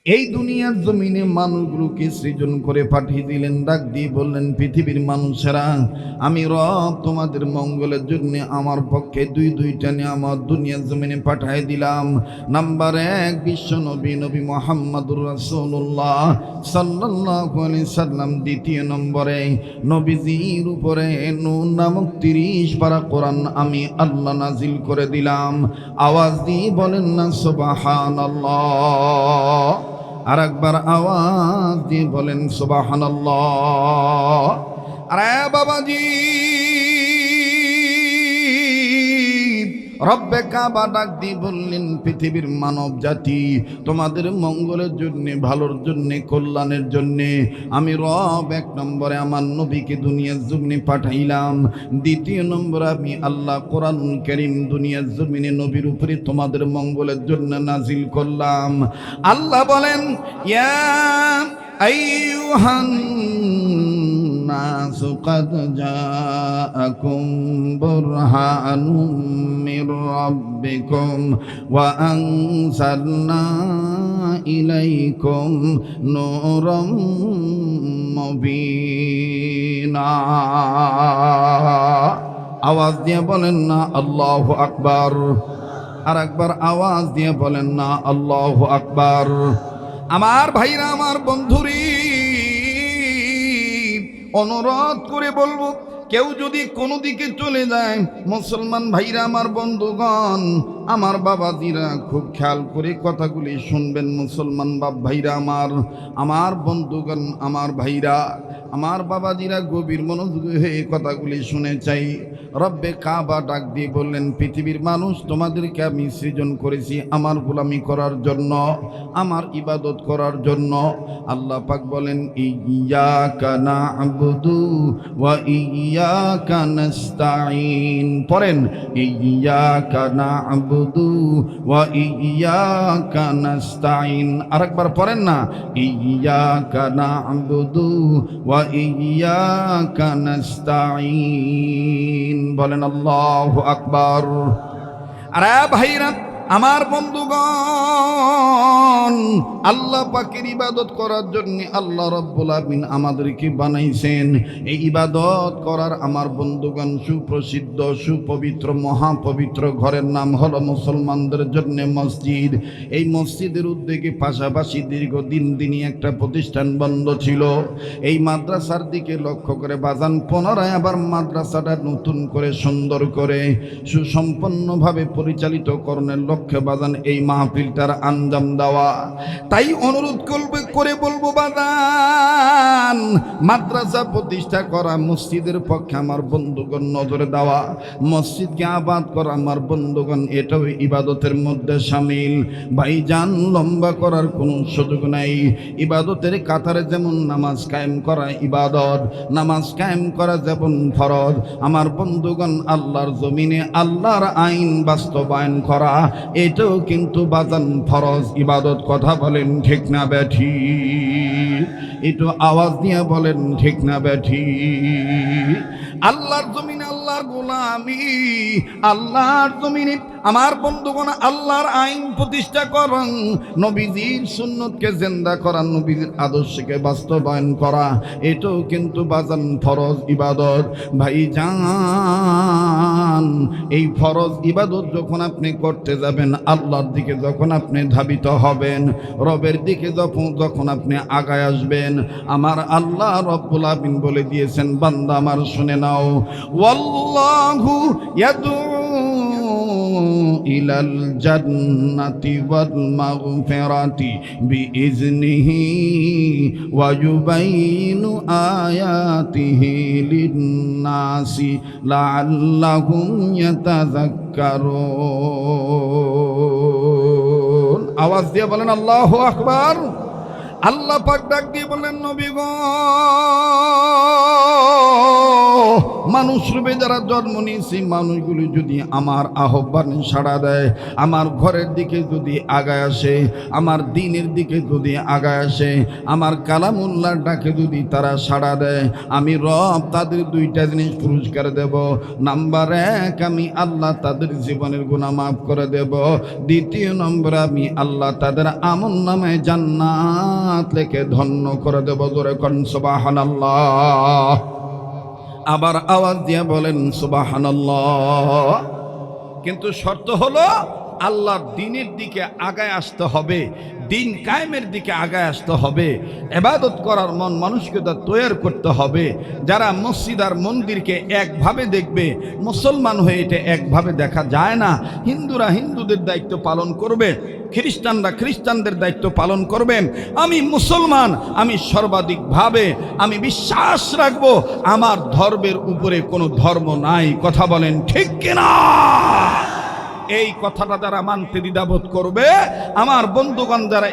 এই দুনিয়ার জমিনে মানুষগুলোকে সৃজন করে পাঠিয়ে দিলেন, ডাক দিয়ে বললেন, পৃথিবীর মানুষেরা, আমি রব তোমাদের মঙ্গলের জন্য আমার পক্ষে দুইটা নিয়ামত দুনিয়ার জমিনে পাঠিয়ে দিলাম। নাম্বার 1, বিশ্ব নবী নবী মুহাম্মদুর রাসূলুল্লাহ সাল্লাল্লাহু আলাইহি সাল্লাম। দ্বিতীয় নম্বরে নবীজির উপরে নূর নামক 30 পারা কোরআন আমি আল্লাহ নাজিল করে দিলাম। আওয়াজ দিয়ে বলেন না সুবহানাল্লাহ। আর একবার আওয়াজ দিয়ে বলেন সুবহানাল্লাহ। আরে বাবাজি, রব্বে কাবা ডাক দিয়ে বললেন, পৃথিবীর মানব জাতি তোমাদের মঙ্গলের জন্য, ভালোর জন্য, কল্যাণের জন্য আমি রব 1 নম্বরে আমার নবীকে দুনিয়ার জমিনে পাঠাইলাম। দ্বিতীয় নম্বরে আমি আল্লাহ কোরআনুল কারীম দুনিয়ার জমিনে নবীর উপরে তোমাদের মঙ্গলের জন্য নাজিল করলাম। আল্লাহ বলেন, ইয়া আইয়ুহান নাসু ক্বাদ জাআকুম বুরহানুম মির রাব্বিকুম ওয়া আনজালনা ইলাইকুম নূরাম মুবিনা। আওয়াজ দিয়ে বলেন না আল্লাহু আকবার। আর একবার আওয়াজ দিয়ে বলেন না আল্লাহু আকবার। আমার ভাইরা, আমার বন্ধুরি, অনুরোধ করে বলবো, কেউ যদি কোনো দিকে চলে যায়, মুসলমান ভাইরা, আমার বন্ধুগণ, আমার বাবাজিরা, খুব খেয়াল করে কথাগুলি শুনবেন। মুসলমান বাপ ভাইরা, আমার বন্ধুগণ, আমার ভাইরা, আমার বাবাজিরা, গভীর মনোযোগী হয়ে কথাগুলি শুনে চাই। রব্বে কাবা ডাক দিয়ে বললেন, পৃথিবীর মানুষ তোমাদেরকে আমি সৃজন করেছি আমার গোলামি করার জন্য, আমার ইবাদত করার জন্য। আল্লাহ পাক বলেন, ইয়্যাকা না'বুদু ওয়া ইয়্যাকা নাস্তাঈন। পড়েন, ইয়্যাকা না'বুদু ওয়া ইয়্যাকা নাস্তাঈন। আরেকবার পড়েন না, ইয়্যাকা না'বুদু ওয়া ইয়্যাকা নাস্তাঈন। বলেন আল্লাহু আকবার। আরে ভাইরা, আমার বন্ধুগণ, আল্লাহ পাকের ইবাদত করার জন্য আল্লাহ রাব্বুল আলামিন আমাদেরকে বানাইছেন। এই ইবাদত করার আমার বন্ধুগণ সুপ্রসিদ্ধ, সুপবিত্র, মহাপবিত্র ঘরের নাম হলো মুসলমানদের জন্য মসজিদ। এই মসজিদের উদ্যোগে পাশাপাশি দীর্ঘদিন দিনই একটা প্রতিষ্ঠান বন্ধ ছিল। এই মাদ্রাসার দিকে লক্ষ্য করে বাজান পুনরায় আবার মাদ্রাসাটা নতুন করে, সুন্দর করে, সুসম্পন্নভাবে পরিচালিত করণের লক্ষ্যে বাজান এই মাহফিলটার আঞ্জাম দেওয়া। তাই অনুরোধ করে বলবো বাজান, মাদ্রাসা প্রতিষ্ঠা করা, মসজিদের পক্ষে আমার বন্ধুগণ নজরে দেওয়া, মসজিদকে আবাদ করা আমার বন্ধুগণ, এটাও ইবাদতের মধ্যে শামিল। ভাইজান, লম্বা করার কোনো সুযোগ নাই। ইবাদতের কাতারে যেমন নামাজ কায়েম করা ইবাদত, নামাজ কায়েম করা যেমন ফরজ, আমার বন্ধুগণ আল্লাহর জমিনে আল্লাহর আইন বাস্তবায়ন করা এটাও কিন্তু বাজান ফরজ ইবাদত। কথা বলেন ঠিক না ব্যাঠি? একটু আওয়াজ দিয়ে বলেন ঠিক না ব্যাঠি? আল্লাহর জমিনে আল্লাহর গোলামি, আল্লাহর জমিনে আমার বন্ধুগণ আল্লাহর আইন প্রতিষ্ঠা করেন, নবীজির সুন্নতকে জিন্দা করা, নবীজির আদর্শকে বাস্তবায়ন করা, এটাও কিন্তু বাজান ফরজ ইবাদত। ভাইজান, এই ফরজ ইবাদত যখন আপনি করতে যাবেন, আল্লাহর দিকে যখন আপনি ধাবিত হবেন, রবের দিকে যখন আপনি আগায় আসবেন, আমার আল্লাহ রব্বুল আলামিন বলে দিয়েছেন, বান্দা আমার শুনে নাও, ওয়াল্লাহু ইয়াদউ ইলাল জান্নাতি ওয়াল মাগফিরাতি বিইজনিহি ওয়া ইউবাইনু আয়াতিহি লিন-নাসি লাআল্লাহুম ইয়াতাযাক্কারুন। আওয়াজ দিয়ে বলেন আল্লাহু আকবার। আল্লাহ পাক ডাক দিয়ে বলেন, নবী গো, মানুষ রূপে যারা জন্ম নিয়েছে মানুষগুলি যদি আমার আহ্বানে সাড়া দেয়, আমার ঘরের দিকে যদি আগায় আসে, আমার দ্বীনের দিকে যদি আগায় আসে, আমার কালামুল্লাহর ডাকে যদি তারা সাড়া দেয়, আমি রব তাদের দুইটা জিনিস পুরস্কার দেব। নাম্বার 1, আমি আল্লাহ তাদের জীবনের গুনাহ মাফ করে দেব। দ্বিতীয় নম্বর, আমি আল্লাহ তাদের আমলনামায় জান্নাত লিখে ধন্য করে দেব। জোরে কোন সুবহানাল্লাহ। আবার আওয়াজ দিয়ে বলেন সুবহানাল্লাহ। কিন্তু শর্ত হলো আল্লাহর দ্বীনের দিকে আগায় আসতে হবে, দিন কায়েমের দিকে আগায় আসতে হবে, ইবাদত করার মন মানুষকে তৈরি করতে হবে। যারা মসজিদ আর মন্দিরকে একভাবে দেখবে, মুসলমান হয়ে এটা একভাবে দেখা যায় না। হিন্দুরা হিন্দুদের দায়িত্ব পালন করবে, খ্রিস্টানরা খ্রিস্টানদের দায়িত্ব পালন করবেন। আমি মুসলমান, আমি সর্বাধিকভাবে আমি বিশ্বাস রাখবো আমার ধর্মের উপরে কোনো ধর্ম নাই। কথা বলেন ঠিক কিনা? এই কথাটা যারা মানতে দ্বিধাবোধ করবে, আমার বন্ধুগণ যারা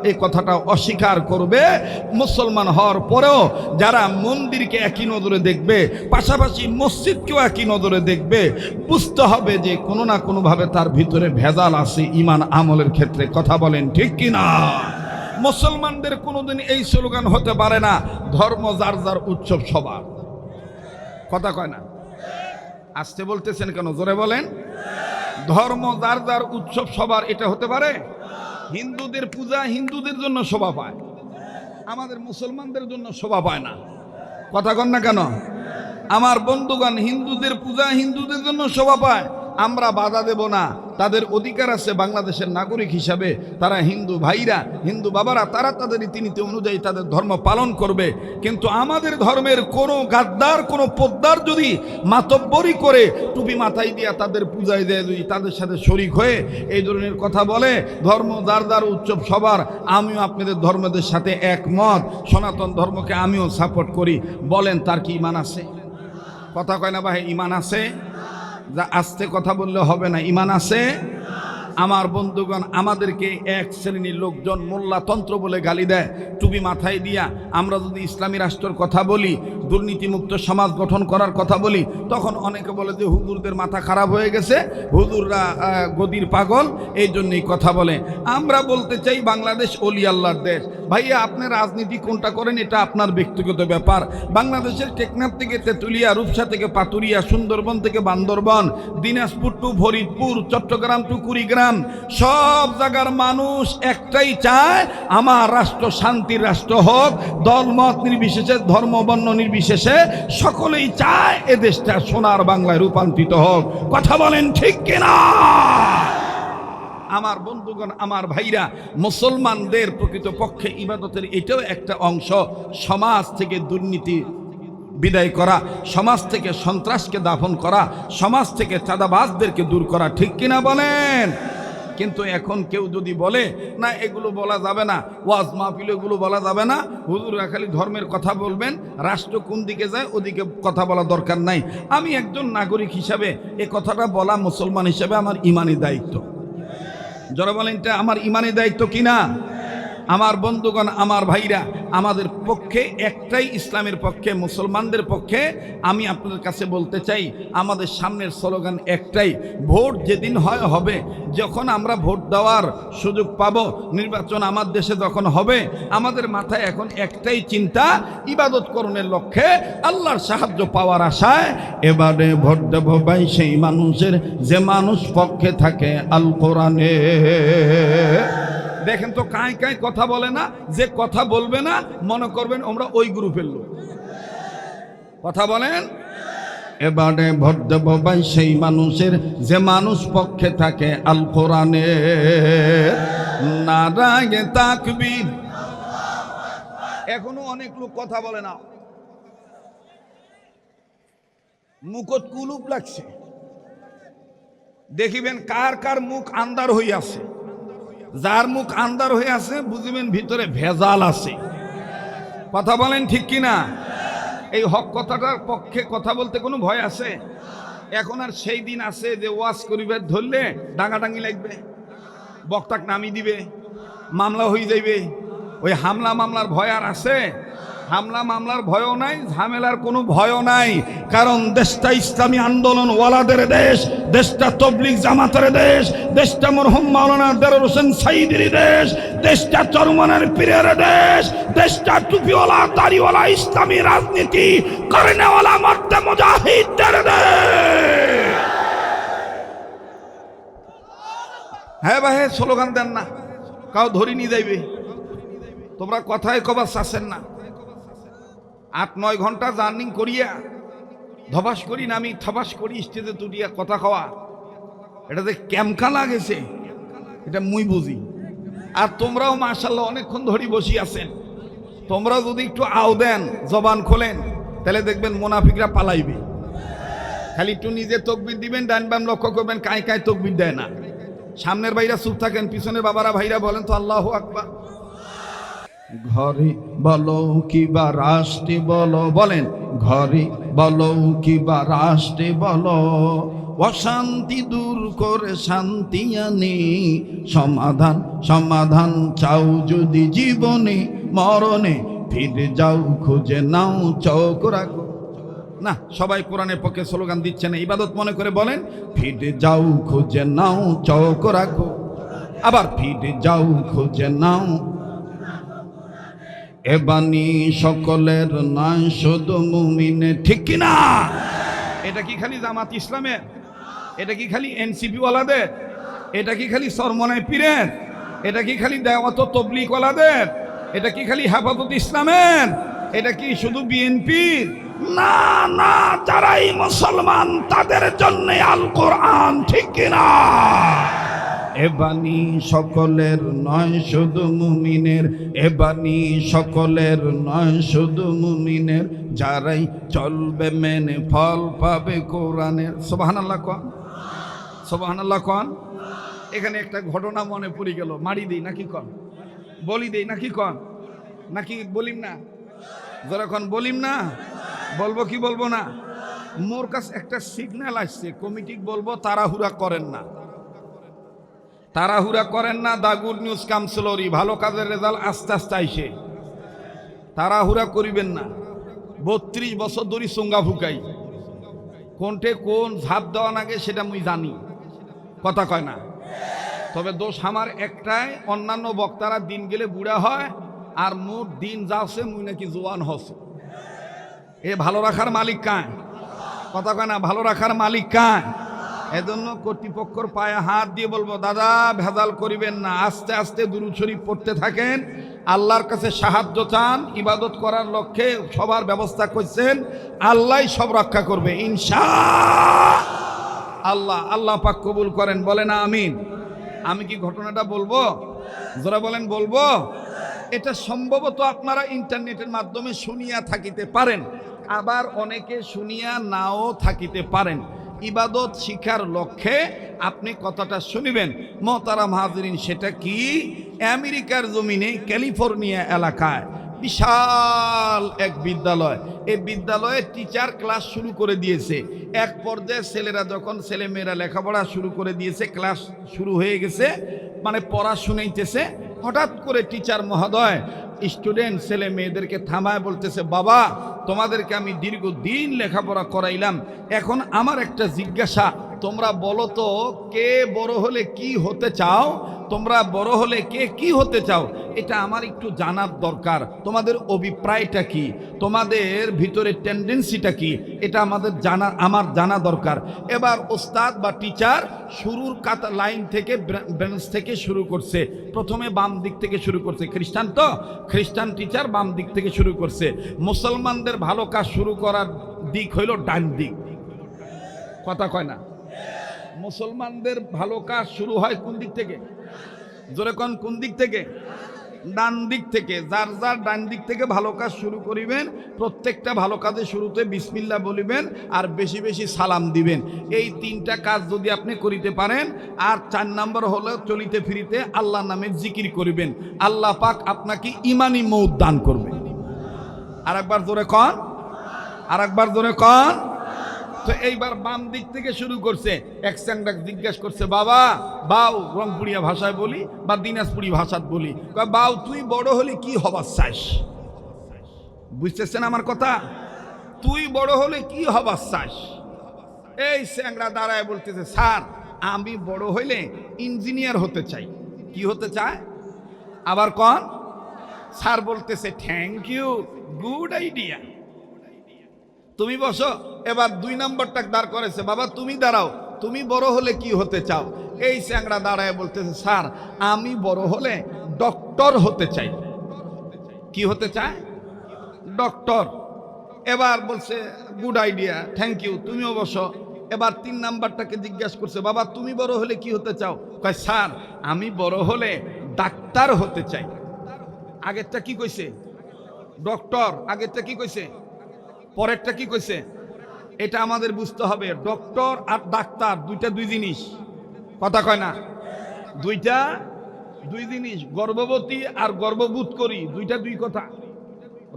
এই কথাটা অস্বীকার করবে, মুসলমান হওয়ার পরেও যারা মন্দিরকে একই নজরে দেখবে, পাশাপাশি মসজিদকেও একই নজরে দেখবে, বুঝতে হবে যে কোনো না কোনোভাবে তার ভিতরে ভেজাল আছে ঈমান আমলের ক্ষেত্রে। কথা বলেন ঠিক কিনা? মুসলমানদের কোনোদিন এই স্লোগান হতে পারে না, ধর্ম যার যার উৎসব সবার। কথা কয় না? আসতে বলতেছেন কেন? জোরে বলেন। ধর্ম যার যার উৎসব সবার, এটা হতে পারে? হিন্দুদের পূজা হিন্দুদের জন্য শোভা পায়, আমাদের মুসলমানদের জন্য শোভা পায় না। কথা কন না কেন? আমার বন্ধুগণ, হিন্দুদের পূজা হিন্দুদের জন্য শোভা পায়, আমরা বাধা দেব না। তাদের অধিকার আছে বাংলাদেশের নাগরিক হিসাবে, তারা হিন্দু ভাইরা, হিন্দু বাবারা, তারা তাদের রীতিনীতি অনুযায়ী তাদের ধর্ম পালন করবে। কিন্তু আমাদের ধর্মের কোনো গাদ্দার, কোনো পোদ্দার যদি মাতব্বরি করে টুপি মাথায় দিয়া তাদের পূজায় দেয়, যদি তাদের সাথে শরিক হয়ে এই ধরনের কথা বলে, ধর্ম যার যার উৎসব সবার, আমিও আপনাদের ধর্মদের সাথে একমত, সনাতন ধর্মকে আমিও সাপোর্ট করি, বলেন তার কি ঈমান আছে? কথা কয় না ভাই? ঈমান আছে? যা আস্তে কথা বললে হবে না, ঈমান আছে? আমার বন্ধুগণ, আমাদেরকে এক শ্রেণীর লোকজন মোল্লাতন্ত্র বলে গালি দেয়, টুপি মাথায় দিয়া। আমরা যদি ইসলামী রাষ্ট্রের কথা বলি, দুর্নীতিমুক্ত সমাজ গঠন করার কথা বলি, তখন অনেকে বলে যে হুজুরদের মাথা খারাপ হয়ে গেছে, হুজুররা গদির পাগল, এই জন্যই কথা বলে। আমরা বলতে চাই বাংলাদেশ ওলি আল্লাহর দেশ। ভাইয়া, আপনি রাজনীতি কোনটা করেন এটা আপনার ব্যক্তিগত ব্যাপার। বাংলাদেশের টেকনাফ থেকে তেঁতুলিয়া, রূপসা থেকে পাতুরিয়া, সুন্দরবন থেকে বান্দরবন, দিনাজপুর টু ফরিদপুর, চট্টগ্রাম টু কুড়িগ্রাম, সব জায়গার মানুষ একটাই চায়, আমার রাষ্ট্র শান্তির রাষ্ট্র হোক, দলমত নির্বিশেষে, ধর্ম বর্ণ নির্বিশেষে সকলেই চায় এ দেশটা সোনার বাংলায় রূপান্তরিত হোক। কথা বলেন ঠিক কিনা? আমার বন্ধুগণ, আমার ভাইরা, মুসলমানদের প্রকৃতপক্ষে ইবাদতের এটাও একটা অংশ, সমাজ থেকে দুর্নীতি বিদায় করা, সমাজ থেকে সন্ত্রাসকে দাফন করা, সমাজ থেকে চাঁদাবাজদেরকে দূর করা। ঠিক কিনা বলেন? কিন্তু এখন কেউ যদি বলে না এগুলো বলা যাবে না, ওয়াজ মাহফিল এগুলো বলা যাবে না, হুজুররা খালি ধর্মের কথা বলবেন, রাষ্ট্র কোন দিকে যায় ওদিকে কথা বলা দরকার নাই। আমি একজন নাগরিক হিসাবে এ কথাটা বলা মুসলমান হিসাবে আমার ইমানি দায়িত্ব। যারা বলেন এটা আমার ইমানি দায়িত্ব কিনা? আমার বন্ধুগণ, আমার ভাইরা, আমাদের পক্ষে একটাই, ইসলামের পক্ষে, মুসলমানদের পক্ষে আমি আপনাদের কাছে বলতে চাই, আমাদের সামনের স্লোগান একটাই, ভোট যেদিন হয় হবে, যখন আমরা ভোট দেওয়ার সুযোগ পাব, নির্বাচন আমার দেশে যখন হবে, আমাদের মাথায় এখন একটাই চিন্তা, ইবাদত করণের লক্ষ্যে, আল্লাহর সাহায্য পাওয়ার আশায় এবারে ভোট দেব ভাই সেই মানুষের যে মানুষ পক্ষে থাকে আল কোরআনে। দেখেন তো কায় কায় কথা বলে না, যে কথা বলবে না মনে করবেন আমরা ওই গ্রুপের লোক। কথা বলেন। এবারে ভোট দেব ভাই সেই মানুষের যে মানুষ পক্ষে থাকে আল কোরআনে। নারায়ে তাকবীর। এখনো অনেক লোক কথা বলে না, মুখত কুলুপ লাগছে। দেখিবেন কার কার মুখ আন্দার হয়ে আছে। যার মুখ আন্দার হয়ে আছে বুঝবেন ভিতরে ভেজাল আছে। কথা বলেন ঠিক কিনা? এই হক কথাটার পক্ষে কথা বলতে কোনো ভয় আছে? এখন আর সেই দিন আছে যে ওয়াজ করিবার ধরলে ডাঙাডাঙ্গি লাগবে, বক্তাক নামি দিবে, মামলা হয়ে যাইবে। ওই হামলা মামলার ভয় আর আছে? হামলা মামলার ভয়ও নাই, ঝামেলার কোনো ভয়ও নাই। কারণ দেশটা ইসলামী আন্দোলন ওয়ালাদের দেশ, দেশটা তবলিগ জামাতের দেশ, দেশটা মরহুম মাওলানা দেলোয়ার হোসেন সাঈদীর দেশ, দেশটা চরমনের পীরের দেশ, দেশটা টুপিওয়ালা দাড়িওয়ালা ইসলামী রাজনীতি করেনেওয়ালা মর্দে মুজাহিদদের দেশ। হ্যাঁ ভাই, স্লোগান দেন না, কাউ ধরি নিয়ে যাইবে। তোমরা কথায় কবার চাচ্ছেন না। 8-9 ঘন্টা জার্নিং করিয়া ধবাস করি নামি থবাস করি স্টেজে তুলিয়া কথা কওয়া, এটা যে ক্যামকা লাগেছে এটা মুই বুঝি। আর তোমরাও মাশাআল্লাহ অনেকক্ষণ ধরে বসি আছেন। তোমরা যদি একটু আও দেন, জবান খোলেন, তাহলে দেখবেন মুনাফিকরা পালাইবে। খালি একটু নিজে তকবির দিবেন, ডান বাম লক্ষ্য করবেন, কায় কায় তকবির দেয় না। সামনের ভাইরা চুপ থাকেন, পিছনের বাবারা ভাইরা বলেন তো আল্লাহু আকবার। ঘরে বলো কিবা রাষ্ট্রে বলো, বলেন ঘরে বলো কিবা রাষ্ট্রে বলো, অশান্তি দূর করে শান্তি আনি, সমাধান সমাধান চাও যদি জীবনে মরণে, ফিরে যাও খুঁজে নাও চোখ রাখো। না, সবাই কোরআনের পক্ষে স্লোগান দিচ্ছে না, ইবাদত মনে করে বলেন ফিরে যাও খুঁজে নাও চোখ রাখো, আবার ফিরে যাও খুঁজে নাও। এ বাণী সকলের নয় শুধু মুমিনের, ঠিক কিনা? এটা কি খালি জামাত ইসলামের? এটা কি খালি এনসিপি ওয়ালাদের? এটা কি খালি চরমনায় পীরের? এটা কি খালি দাওয়াত ও তাবলীগ ওয়ালাদের? এটা কি খালি হেফাজত ইসলামের? এটা কি শুধু বিএনপির? না না, যারাই মুসলমান তাদের জন্য আল কোরআন, ঠিক কিনা? এ বাণী সকলের নয় শুধু মুমিনের, এ বাণী সকলের নয় শুধু মুমিনের, যারাই চলবে মেনে ফল পাবে কোরআনের। সুবহানাল্লাহ কোন, সুবহানাল্লাহ কোন। এখানে একটা ঘটনা মনে পড়ে গেল, মারি দেই নাকি কোন, বলি দেই নাকি কোন, নাকি বলিম না? যখন বলিম না, বলবো কি বলবো না? মোর কাছে একটা সিগন্যাল আসছে, কমিটি বলবো তাড়াহুড়া করেন না, তাড়াহুড়া করেন না। দা গুড নিউজ কাউন্সিলরি, ভালো কাজের রেজাল্ট আস্তে আস্তে আইসে, তাড়াহুড়া করিবেন না। 32 বছর ধরে চুঙ্গা ফুকাই, কোনটে কোন ঝাঁপ দেওয়া নাগে সেটা মুই জানি, কথা কয় না। তবে দোষ আমার একটাই, অন্যান্য বক্তারা দিন গেলে বুড়া হয়, আর মোর দিন যাচ্ছে মুই নাকি জোয়ান হচ্ছে। এ ভালো রাখার মালিক কায়, কথা কয় না, ভালো রাখার মালিক কায়। এজন্য কর্তৃপক্ষের পায়ে হাত দিয়ে বলবো, দাদা ভেজাল করিবেন না, আস্তে আস্তে দুরূদ শরীফ পড়তে থাকেন, আল্লাহর কাছে সাহায্য চান, ইবাদত করার লক্ষ্যে সবার ব্যবস্থা করছেন, আল্লাহই সব রক্ষা করবে ইনশাআল্লাহ। আল্লাহ পাক কবুল করেন, বলেন আমিন। আমি কি ঘটনাটা বলবো? যারা বলেন বলবো। এটা সম্ভবত আপনারা ইন্টারনেটের মাধ্যমে শুনিয়া থাকিতে পারেন, আবার অনেকে শুনিয়া নাও থাকিতে পারেন। ইবাদত শিখার লক্ষ্যে আপনি কথাটা শুনিবেন। মোহতারাম হাজরিন, সেটা কি? আমেরিকার জমিনে ক্যালিফোর্নিয়া এলাকায় বিশাল এক বিদ্যালয়, এই বিদ্যালয়ে টিচার ক্লাস শুরু করে দিয়েছে। এক পর্যায়ে ছেলেরা যখন ছেলেমেয়েরা লেখাপড়া শুরু করে দিয়েছে, ক্লাস শুরু হয়ে গেছে, মানে পড়া শুনাইতেছে, হঠাৎ করে টিচার মহোদয় স্টুডেন্ট ছেলে মেয়েদেরকে থামায় বলতেছে, বাবা তোমাদেরকে আমি দীর্ঘদিন লেখাপড়া করাইলাম, এখন আমার একটা জিজ্ঞাসা, তোমরা বলো তো কে বড় হলে কি হতে চাও? তোমরা বড় হলে কে কি হতে চাও? এটা আমার একটু জানার দরকার। তোমাদের অভিপ্রায়টা কি, তোমাদের ভিতরে টেন্ডেন্সিটা কি, এটা আমার জানা দরকার। এবার ওস্তাদ বা টিচার শুরুর লাইন থেকে, বেঞ্চ থেকে শুরু করছে। প্রথমে বাম দিক থেকে শুরু করছে, খ্রিস্টান তো, খ্রিস্টান টিচার বাম দিক থেকে শুরু করছে। মুসলমানদের ভালো কাজ শুরু করার দিক হইল ডান দিক, কথা কয় না। মুসলমানদের ভালো কাজ শুরু হয় কোন দিক থেকে? জোরে কোন দিক থেকে? ডান দিক থেকে। যার যার ডান দিক থেকে ভালো কাজ শুরু করিবেন, প্রত্যেকটা ভালো কাজের শুরুতে বিসমিল্লাহ বলিবেন আর বেশি বেশি সালাম দিবেন। এই 3টা কাজ যদি আপনি করিতে পারেন, আর 4 নম্বর হলো চলিতে ফিরিতে আল্লাহর নামে জিকির করিবেন, আল্লাহ পাক আপনাকে ইমানি মৌত দান করবে। আরেকবার জোরে কন, আরেকবার জোরে কন। তো এইবার বাম দিক থেকে শুরু করছে। এক চ্যাংড়া জিজ্ঞাসা করছে, বাবা বাউ, রংপুরিয়া ভাষায় বলি বা দিনাজপুরি ভাষাত বলি, বাউ তুই বড় হলে কি হবার চাস? বুঝতেছেন আমার কথা? তুই বড় হলে কি হবার চাস? এই স্যাংরা দাঁড়ায় বলতেছে, স্যার আমি বড় হইলে ইঞ্জিনিয়ার হতে চাই। কি হতে চায়? আবার কন। স্যার বলতেছে থ্যাংক ইউ, গুড আইডিয়া। তুমি বসো। এবার 2 নম্বরটা দাঁড় করেছে, বাবা তুমি দাঁড়াও, তুমি বড় হলে কি হতে চাও? এই স্যাংরা দাঁড়ায় বলতেছে, স্যার আমি বড় হলে ডক্টর হতে চাই। কি হতে চায়? ডক্টর। এবার বলছে গুড আইডিয়া, থ্যাংক ইউ, তুমিও বসো। এবার 3 নাম্বারটাকে জিজ্ঞাসা করছে, বাবা তুমি বড় হলে কি হতে চাও? কয় স্যার আমি বড় হলে ডাক্তার হতে চাই। আগেরটা কি কইছে? ডক্টর। আগেরটা কি কইছে? পরেরটা কি কইছে? এটা আমাদের বুঝতে হবে, ডক্টর আর ডাক্তার দুইটা দুই জিনিস। কথা কয় না? দুইটা দুই জিনিস। গর্ভবতী আর গর্ভবোধ করি দুইটা দুই কথা।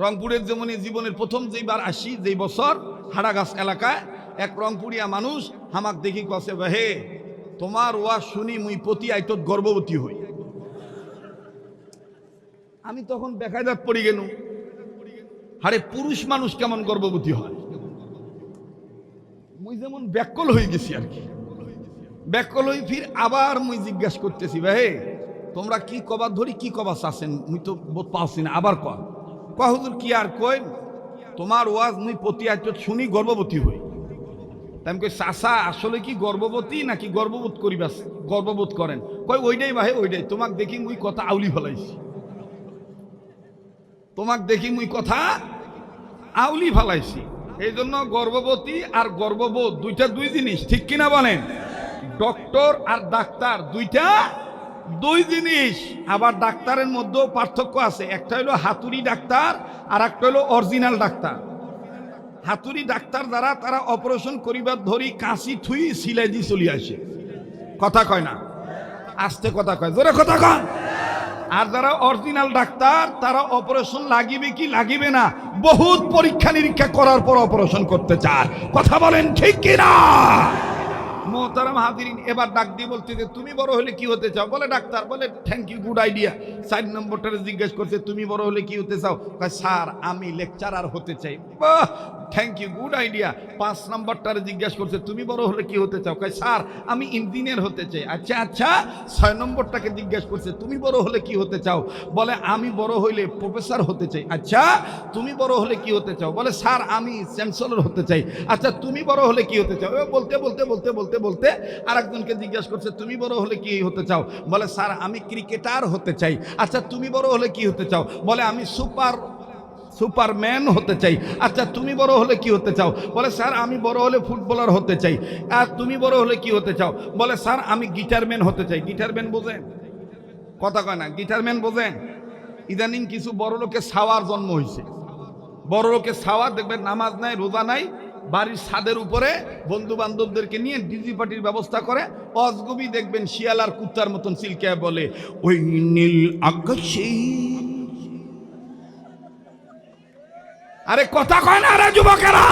রংপুরের যেমন জীবনের প্রথম যেইবার আসি, যেই বছর হাড়াগাছ এলাকায় এক রংপুরিয়া মানুষ হামাক দেখি কসে, হে তোমার ওয়াজ শুনি মুই প্রতি আইতত গর্ভবতী হই। আমি তখন বেকায়দাত পড়ি গেল, আরে পুরুষ মানুষ কেমন গর্ভবতী হয়? মুই যেমন ব্যাকল হয়ে গেছি আর কি। ব্যাকল হই ফির আবার মুই জিজ্ঞাসা করতেছি, ভাই তোমরা কি কবার ধরি, কি কবার চাচ্ছেন? মুই তো পাচ্ছি না। আবার হুজুর কি আর কই, তোমার ওয়াজ মুই প্রতি আইতত শুনি গর্ভবতী হই। তাই আমি কই চাচা আসলে কি গর্ভবতী নাকি গর্ভবোধ করিবা, গর্ভবোধ করেন? কই ওইটাই ভাই ওইটাই, তোমাক দেখি মুই কথা আউলি ফেলাইছি। তোমাক দেখি মুই কথা আউলি ফেলাইছি। এই জন্য গর্ভবতী আর গর্ভবোধ দুইটা দুই জিনিস, ঠিক কিনা বলেন? ডক্টর আর ডাক্তার দুইটা দুই জিনিস। আবার ডাক্তারের মধ্যেও পার্থক্য আছে, একটা হলো হাতুড়ি ডাক্তার আর একটা হলো অরিজিনাল ডাক্তার। হাতুড়ি ডাক্তার দ্বারা তারা অপারেশন করিবার ধরি কাঁচি থুই সিলাই দিয়ে চলে আসে। কথা কয় না? আস্তে কথা কয়, জোরে কথা কয়। আর যারা অরিজিনাল ডাক্তার তারা অপারেশন লাগিবে কি লাগিবে না বহুত পরীক্ষা নিরীক্ষা করার পর অপারেশন করতে চায়। কথা বলেন ঠিক কিনা? মোহতারাম হাজিরিন, এবার ডাক দিয়ে বলতে যে তুমি বড় হলে কি হতে চাও? বলে ডাক্তার। বলে থ্যাংক ইউ, গুড আইডিয়া। 4 নম্বরটারে জিজ্ঞেস করছে তুমি বড় হলে কি হতে চাও? কয় স্যার আমি লেকচারার হতে চাই। বাহ, থ্যাংক ইউ, গুড আইডিয়া। 5 নম্বরটারে জিজ্ঞেস করছে তুমি বড় হলে কি হতে চাও? কয় স্যার আমি ইঞ্জিনিয়ার হতে চাই। আচ্ছা আচ্ছা। 6 নম্বরটাকে জিজ্ঞেস করছে তুমি বড় হলে কি হতে চাও? বলে আমি বড় হইলে প্রফেসর হতে চাই। আচ্ছা তুমি বড় হলে কি হতে চাও? বলে স্যার আমি চ্যান্সেলর হতে চাই। আচ্ছা তুমি বড় হলে কি হতে চাও? বলতে বলতে বলতে বলতে বলতে আরেকজনকে জিজ্ঞাসা করছে তুমি বড় হলে কি হতে চাও? বলে স্যার আমি ক্রিকেটার হতে চাই। আচ্ছা তুমি বড় হলে কি হতে চাও? বলে আমি সুপারম্যান হতে চাই। আচ্ছা তুমি বড় হলে কি হতে চাও? বলে স্যার আমি বড় হলে ফুটবলার হতে চাই। আর তুমি বড় হলে কি হতে চাও? বলে স্যার আমি গিটারম্যান হতে চাই। গিটারম্যান বোঝেন? কথা কয় না, গিটারম্যান বোঝেন? ইদানিং কিছু বড় লোকের ছাওয়ার জন্ম হয়েছে। বড় লোকের ছাওয়া দেখবেন, নামাজ নাই রোজা নাই, বাড়ির ছাদের উপরে বন্ধু বান্ধবদেরকে নিয়ে ডিজি পার্টির ব্যবস্থা করে। অজগবি দেখবেন শিয়াল আর কুত্তার মতন চিলকায় বলে ওই নীল আকাশে। আরে কথা কয় না রে যুবকেরা?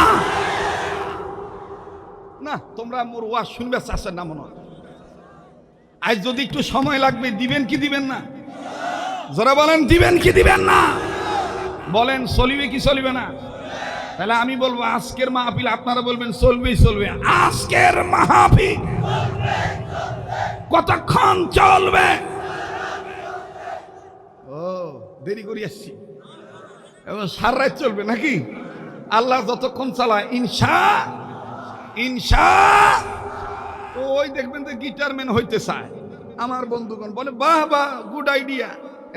না তোমরা মোর ওয়াজ শুনবে চাচ্ছেন না মনে হয়। আজ যদি একটু সময় লাগবে, দিবেন কি দিবেন না? যারা বলেন দিবেন কি দিবেন না? বলেন চলিবে কি চলিবে না? তাহলে আমি বলবো আজকের মাহফিল, আপনারা বলবেন চলবেই চলবে। আজকের মাহফিল কতক্ষণ চলবে? ও দেরি করে আসছি, এবং সারা রাত চলবে নাকি? আল্লাহ যতক্ষণ চালায় ইনশা ওই দেখবেন যে গিটারম্যান হইতে চায়। আমার বন্ধুগণ বলে বাহ বাহ, গুড আইডিয়া।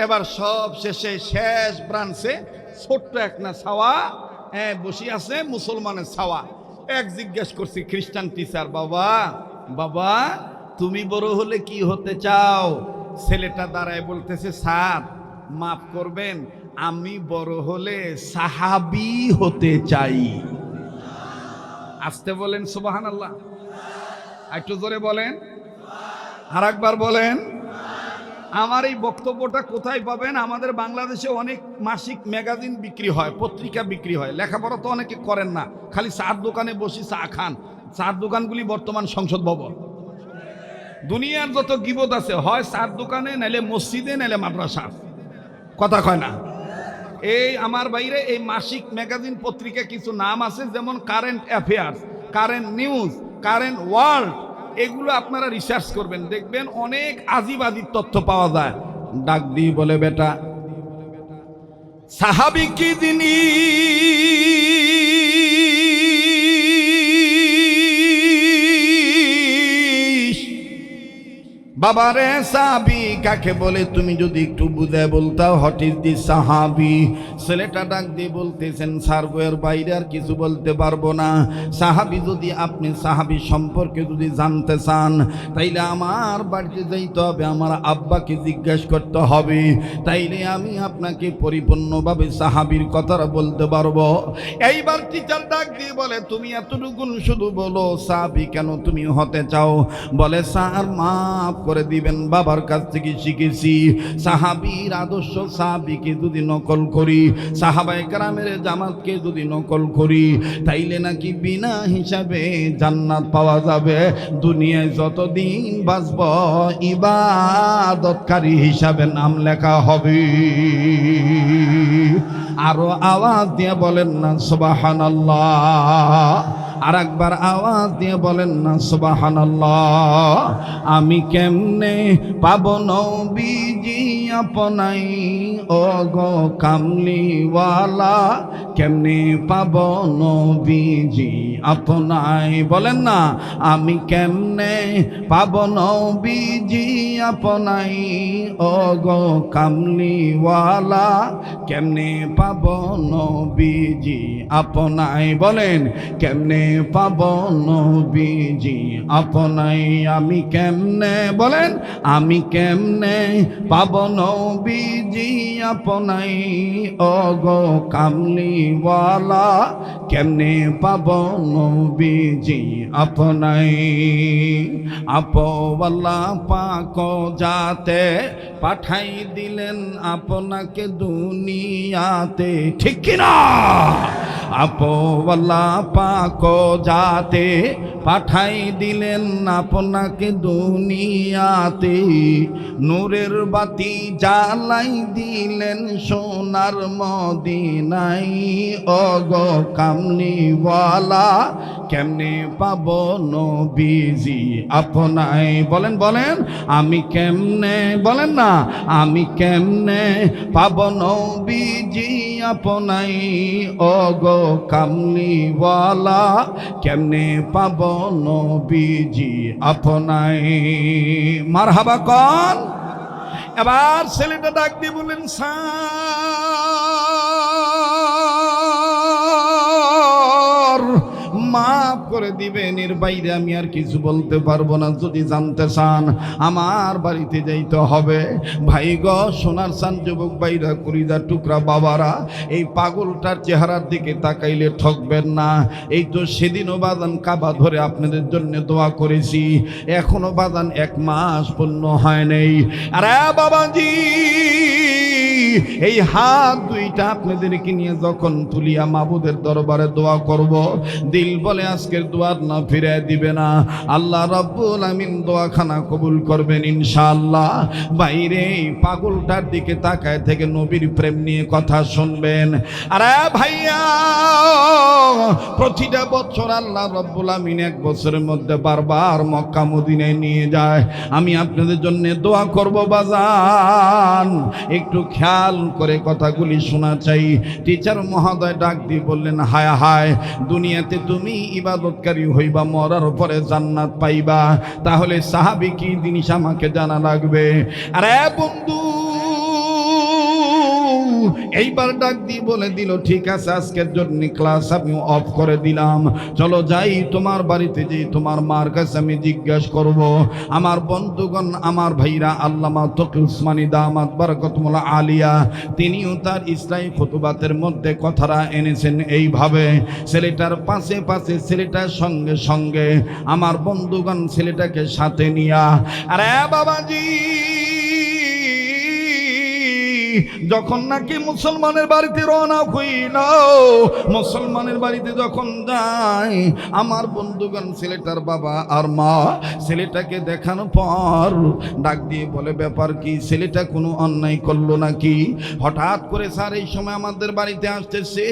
এবার সব শেষে শেষ ব্রাঞ্চে ছোট্ট এক না ছাওয়া বসে আছে, মুসলমানের ছাওয়া। এক জিজ্ঞেস করছি খ্রিস্টান টিচার, বাবা বাবা তুমি বড় হলে কি হতে চাও? ছেলেটা দাঁড়ায় বলতেছে স্যার মাফ করবেন, আমি বড় হলে সাহাবী হতে চাই। আসতে বলেন সুবহানাল্লাহ। একটু জোরে বলেন, আর একবার বলেন। আমার এই বক্তব্যটা কোথায় পাবেন? আমাদের বাংলাদেশে অনেক মাসিক ম্যাগাজিন বিক্রি হয়, পত্রিকা বিক্রি হয়। লেখাপড়া তো অনেকে করেন না, খালি চার দোকানে বসে চা খান। চার দোকানগুলি বর্তমান সংসদ ভবন। দুনিয়ার যত গিবত আছে হয় চার দোকানে, নাইলে মসজিদে, নাইলে মাদ্রাসা। কথা কয় না? এই আমার বাইরে এই মাসিক ম্যাগাজিন পত্রিকা কিছু নাম আছে, যেমন current affairs, current news, current world, এগুলো আপনারা রিসার্চ করবেন, দেখবেন অনেক আজিব আজিব তথ্য পাওয়া যায়। ডাক দিয়ে বলে, বেটা সাহাবী কি জিনিস? বাবারে সাহাবী কাকে বলে তুমি যদি একটু বুঝে বলতাও, হোয়াট ইজ দি সাহাবী? ছেলেটা ডাক দিয়ে বলতেছেন, স্যার বইয়ের বাইরে আর কিছু বলতে পারবো না। সাহাবী যদি আপনি সাহাবী সম্পর্কে যদি জানতে চান, তাইলে আমার বাড়িতে যাইতে হবে, আমার আব্বাকে জিজ্ঞেস করতে হবে, তাইলে আমি আপনাকে পরিপূর্ণভাবে সাহাবীর কথাটা বলতে পারবো। এইবার টিচার ডাক দিয়ে বলে, তুমি এতটুকুন শুধু বলো, সাহাবী কেন তুমি হতে চাও? বলে, স্যার মাফ করে দিবেন, বাবার কাছ থেকে শিখেছি সাহাবীর আদর্শ, সাহাবীকে যদি নকল করি, সাহাবায়ে কেরামের জামাতকে যদি নকল করি, তাইলে নাকি বিনা হিসাবে জান্নাত পাওয়া যাবে, দুনিয়ায় যতদিন বাঁচব ইবাদতকারী হিসাবে নাম লেখা হবে। আরো আওয়াজ দিয়ে বলেন না সুবহানাল্লাহ। আর একবার আওয়াজ দিয়ে বলেন না সুবহানাল্লাহ। আমি কেমনে পাবো নবীজি আপনাই, ও গো কামলিওয়ালা, কেমনে পাবো নবীজি আপনাই? বলেন না, আমি কেমনে পাবো নবীজি আপনাই, ও গো কামলিওয়ালা, কেমনে পাবো নবীজি আপনাই? বলেন, কেমনে পাবো নবীজি আপনাই? আমি কেমনে, বলেন, আমি কেমনে পাবো নবীজি আপনাই, ও গো কামলিওয়ালা, কেমনে পাবো নবীজি আপনাই? আপওয়ালা পাক যাতে পাঠাই দিলেন আপনাকে দুনিয়াতে, ঠিক কিনা? আপওয়ালা পাক যাতে পাঠাই দিলেন আপনাকে দুনিয়াতে, নূরের বাতি জ্বালাই দিলেন সোনার মদিনায়, ও গো কামলিওয়ালা, কেমনে পাবো নবীজি আপনাই? বলেন, বলেন, আমি কেমনে, বলেন না, আমি কেমনে পাবো নবীজি আপনাই, ও গো কামলিওয়ালা, কেমনে পাবো নবীজি আপনাই? মারহাবা কোন? এবার ছেলেটা ডাক দিয়ে বলেন, স্যার মাফ করে দিবেন, এর বাইরে আমি আর কিছু বলতে পারবো না। যদি জানতে চান আমার বাড়িতে যাইতে হবে। ভাই গো, সোনার চান যুবক ভাইরা, কুড়িদার টুকরা বাবারা, এই পাগলটার চেহারার দিকে তাকাইলে ঠকবেন না। এই তো সেদিনও বাজান কাবা ধরে আপনাদের জন্য দোয়া করেছি, এখনো বাজান 1 মাস পূর্ণ হয় নাই। আরে বাবাজি, এই হাত দুইটা আপনাদেরকে নিয়ে যখন তুলিয়া মাবুদের দরবারে দোয়া করব, দিল বলে আজকের দোয়া না ফিরায় দিবে না। আল্লাহ রাব্বুল আমিন দোয়াখানা কবুল করবেন ইনশাআল্লাহ। বাইরে পাগলটার দিকে তাকায় থেকে নবীর প্রেম নিয়ে কথা শুনবেন। আরে ভাইয়া, প্রতিটা বছর আল্লাহ রাব্বুল আমিন 1 বছরের মধ্যে বারবার মক্কা মদিনায় নিয়ে যায়। আমি আপনাদের জন্য দোয়া করব বাজান, একটু খেয়াল করে কথাগুলি শোনা চাই। টিচার মহোদয় ডাক দিয়ে বললেন, হায় হায়, দুনিয়াতে তুমি ইবাদতকারী হইবা, মরার পরে জান্নাত পাইবা, তাহলে সাহাবী কি জিনিস আমাকে জানা লাগবে। আরে বন্ধু, এইবার ডাক দিয়ে বলে দিল, ঠিক আছে, আজকের জন্য ক্লাস আমি অফ করে দিলাম, চলো যাই তোমার বাড়িতে, যে তোমার মার কাছে আমি জিজ্ঞেস করব। আমার বন্ধুগণ, আমার ভাইরা, আল্লামা তকি উসমানী দামাত বারাকাতুহুল আলিয়া, তিনিও তার ইসলামী খুতুবাতের মধ্যে কথাটা এনেছেন এইভাবে। ছেলেটার পাশে পাশে, ছেলেটার সঙ্গে সঙ্গে আমার বন্ধুগণ ছেলেটাকে সাথে নিয়া, আরে বাবাজি, যখন নাকি মুসলমানের বাড়িতে রওনা হইল, মুসলমানের বাড়িতে যখন যায়, আমার বন্ধুগণ ছেলেটার বাবা আর মা ছেলেটাকে দেখানোর পর ডাক দিয়ে বলে, ব্যাপার কি, ছেলেটা কোনো অন্যায় করলো নাকি? হঠাৎ করে স্যার এই সময় আমাদের বাড়িতে আসতেছে,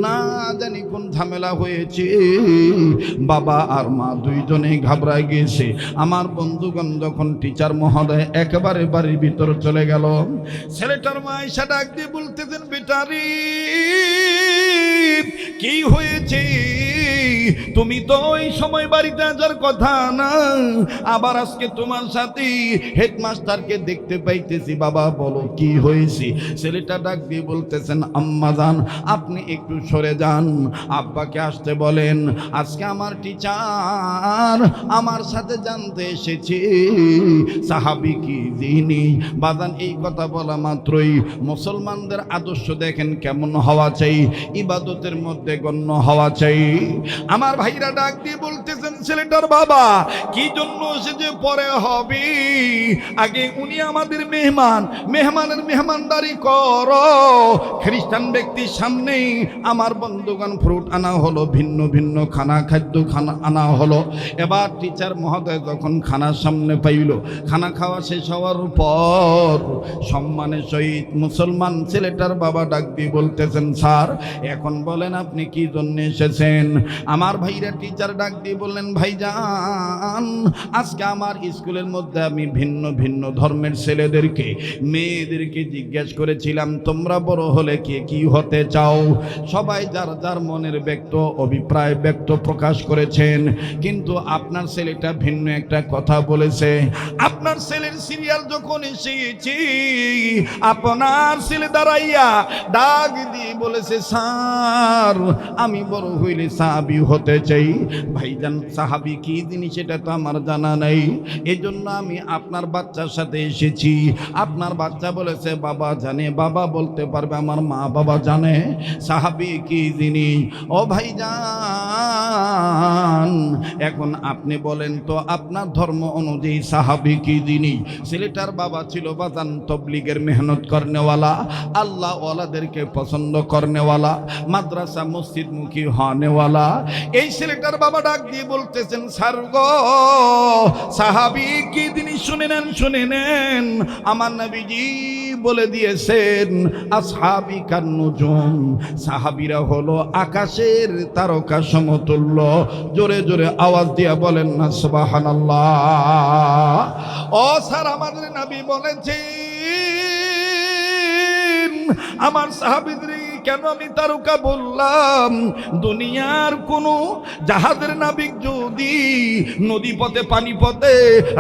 না জানি কোন ঝামেলা হয়েছে। বাবা আর মা দুইজনেই ঘাবড়ায় গিয়েছে। আমার বন্ধুগণ যখন টিচার মহোদয় একেবারে বাড়ির ভিতরে চলে গেল, ছেলেটার মা এসে ডাক দিয়ে বলতেছেন, বেটারি কি হয়েছে? তুমি তো ওই সময় বাড়িতে আসার কথা না, আবার আজকে তোমার সাথে হেডমাস্টারকে দেখতে পাইতেছি। বাবা বলো কি হয়েছে? ছেলেটা ডাক দিয়ে বলতেছেন, আম্মা জান আপনি একটু সরে যান, আব্বাকে আসতে বলেন, আজকে আমার টিচার আমার সাথে জানতে এসেছে সাহাবী কি যিনি। বাজান এই কথা বলা মাত্রই মুসলমানদের আদর্শ দেখেন কেমন হওয়া চাই, ইবাদতের মধ্যে গণ্য হওয়া চাই। আমার ভাইরা ডাক দিয়ে বলতেছেন, ছেলেটার বাবা কি জন্য এসেছে পরে হবে, আগে উনি আমাদের মেহমান, মেহমানের মেহমানদারি করো। খ্রিস্টান ব্যক্তির সামনেই আমার বন্ধুগণ ফ্রুট আনা হলো, ভিন্ন ভিন্ন খাদ্য আনা হলো। এবার টিচার মহোদয় যখন খানার সামনে পাইল, খানা খাওয়া শেষ হওয়ার পর সম্মানের সহিত মুসলমান ছেলেটার বাবা ডাক দিয়ে বলতেছেন, স্যার এখন বলেন আপনি কি জন্য এসেছেন? আমার ভাইরা টিচার ডাক দিয়ে বললেন, ভাইজান আজকে আমার স্কুলের মধ্যে আমি ভিন্ন ভিন্ন ধর্মের ছেলেদেরকে মেয়েদেরকে জিজ্ঞেস করেছিলাম, তোমরা বড় হলে কে কি হতে চাও? সবাই যার যার মনের ব্যক্ত অভিপ্রায় ব্যক্ত প্রকাশ করেছেন, কিন্তু আপনার ছেলেটা ভিন্ন একটা কথা বলেছে। আপনার ছেলের সিরিয়াল যখন এসেছি, আপনার ছেলে দাঁড়াইয়া ডাক দিয়ে বলেছে, স্যার আমি বড় হইলে সাহাবী হতে চাই। ভাইজান সাহাবী কি জিনিস সেটা তো আমার জানা নাই, এজন্য আমি আপনার বাচ্চার সাথে এসেছি। আপনার বাচ্চা বলেছে বাবা জানে, বাবা বলতে পারবে আমার মা বাবা জানে সাহাবী কি জিনিস। ও ভাইজান এখন আপনি বলেন তো আপনার ধর্ম অনুযায়ী সাহাবী কি জিনিস? ছেলেটার বাবা ছিল বাজান তবলিগের মেহনত করনেওয়ালা, আল্লাহ ওয়ালাদেরকে পছন্দ করনেওয়ালা, মাদ্রাসা মসজিদ মুখী হনেওয়ালা। এই ছেলেটার বাবা ডাক দিয়ে বলতেছেন, স্যার গো সাহাবী কি জিনিস শুনে নেন, শুনে নেন। আমার নবীজি বলে দিয়েছেন, আসহাবী কান্নুজুম, সাহাবীরা হলো আকাশের তারকা সমতুল্য। জোরে জোরে আওয়াজ দিয়া বলেন না সুবহানাল্লাহ। ও স্যার আমাদের নবী বলেছেন, আমার সাহাবীদের কেন আমি তারকা বললাম? দুনিয়ার কোনো জাহাজের নাবিক যদি নদী পথে পানি পথে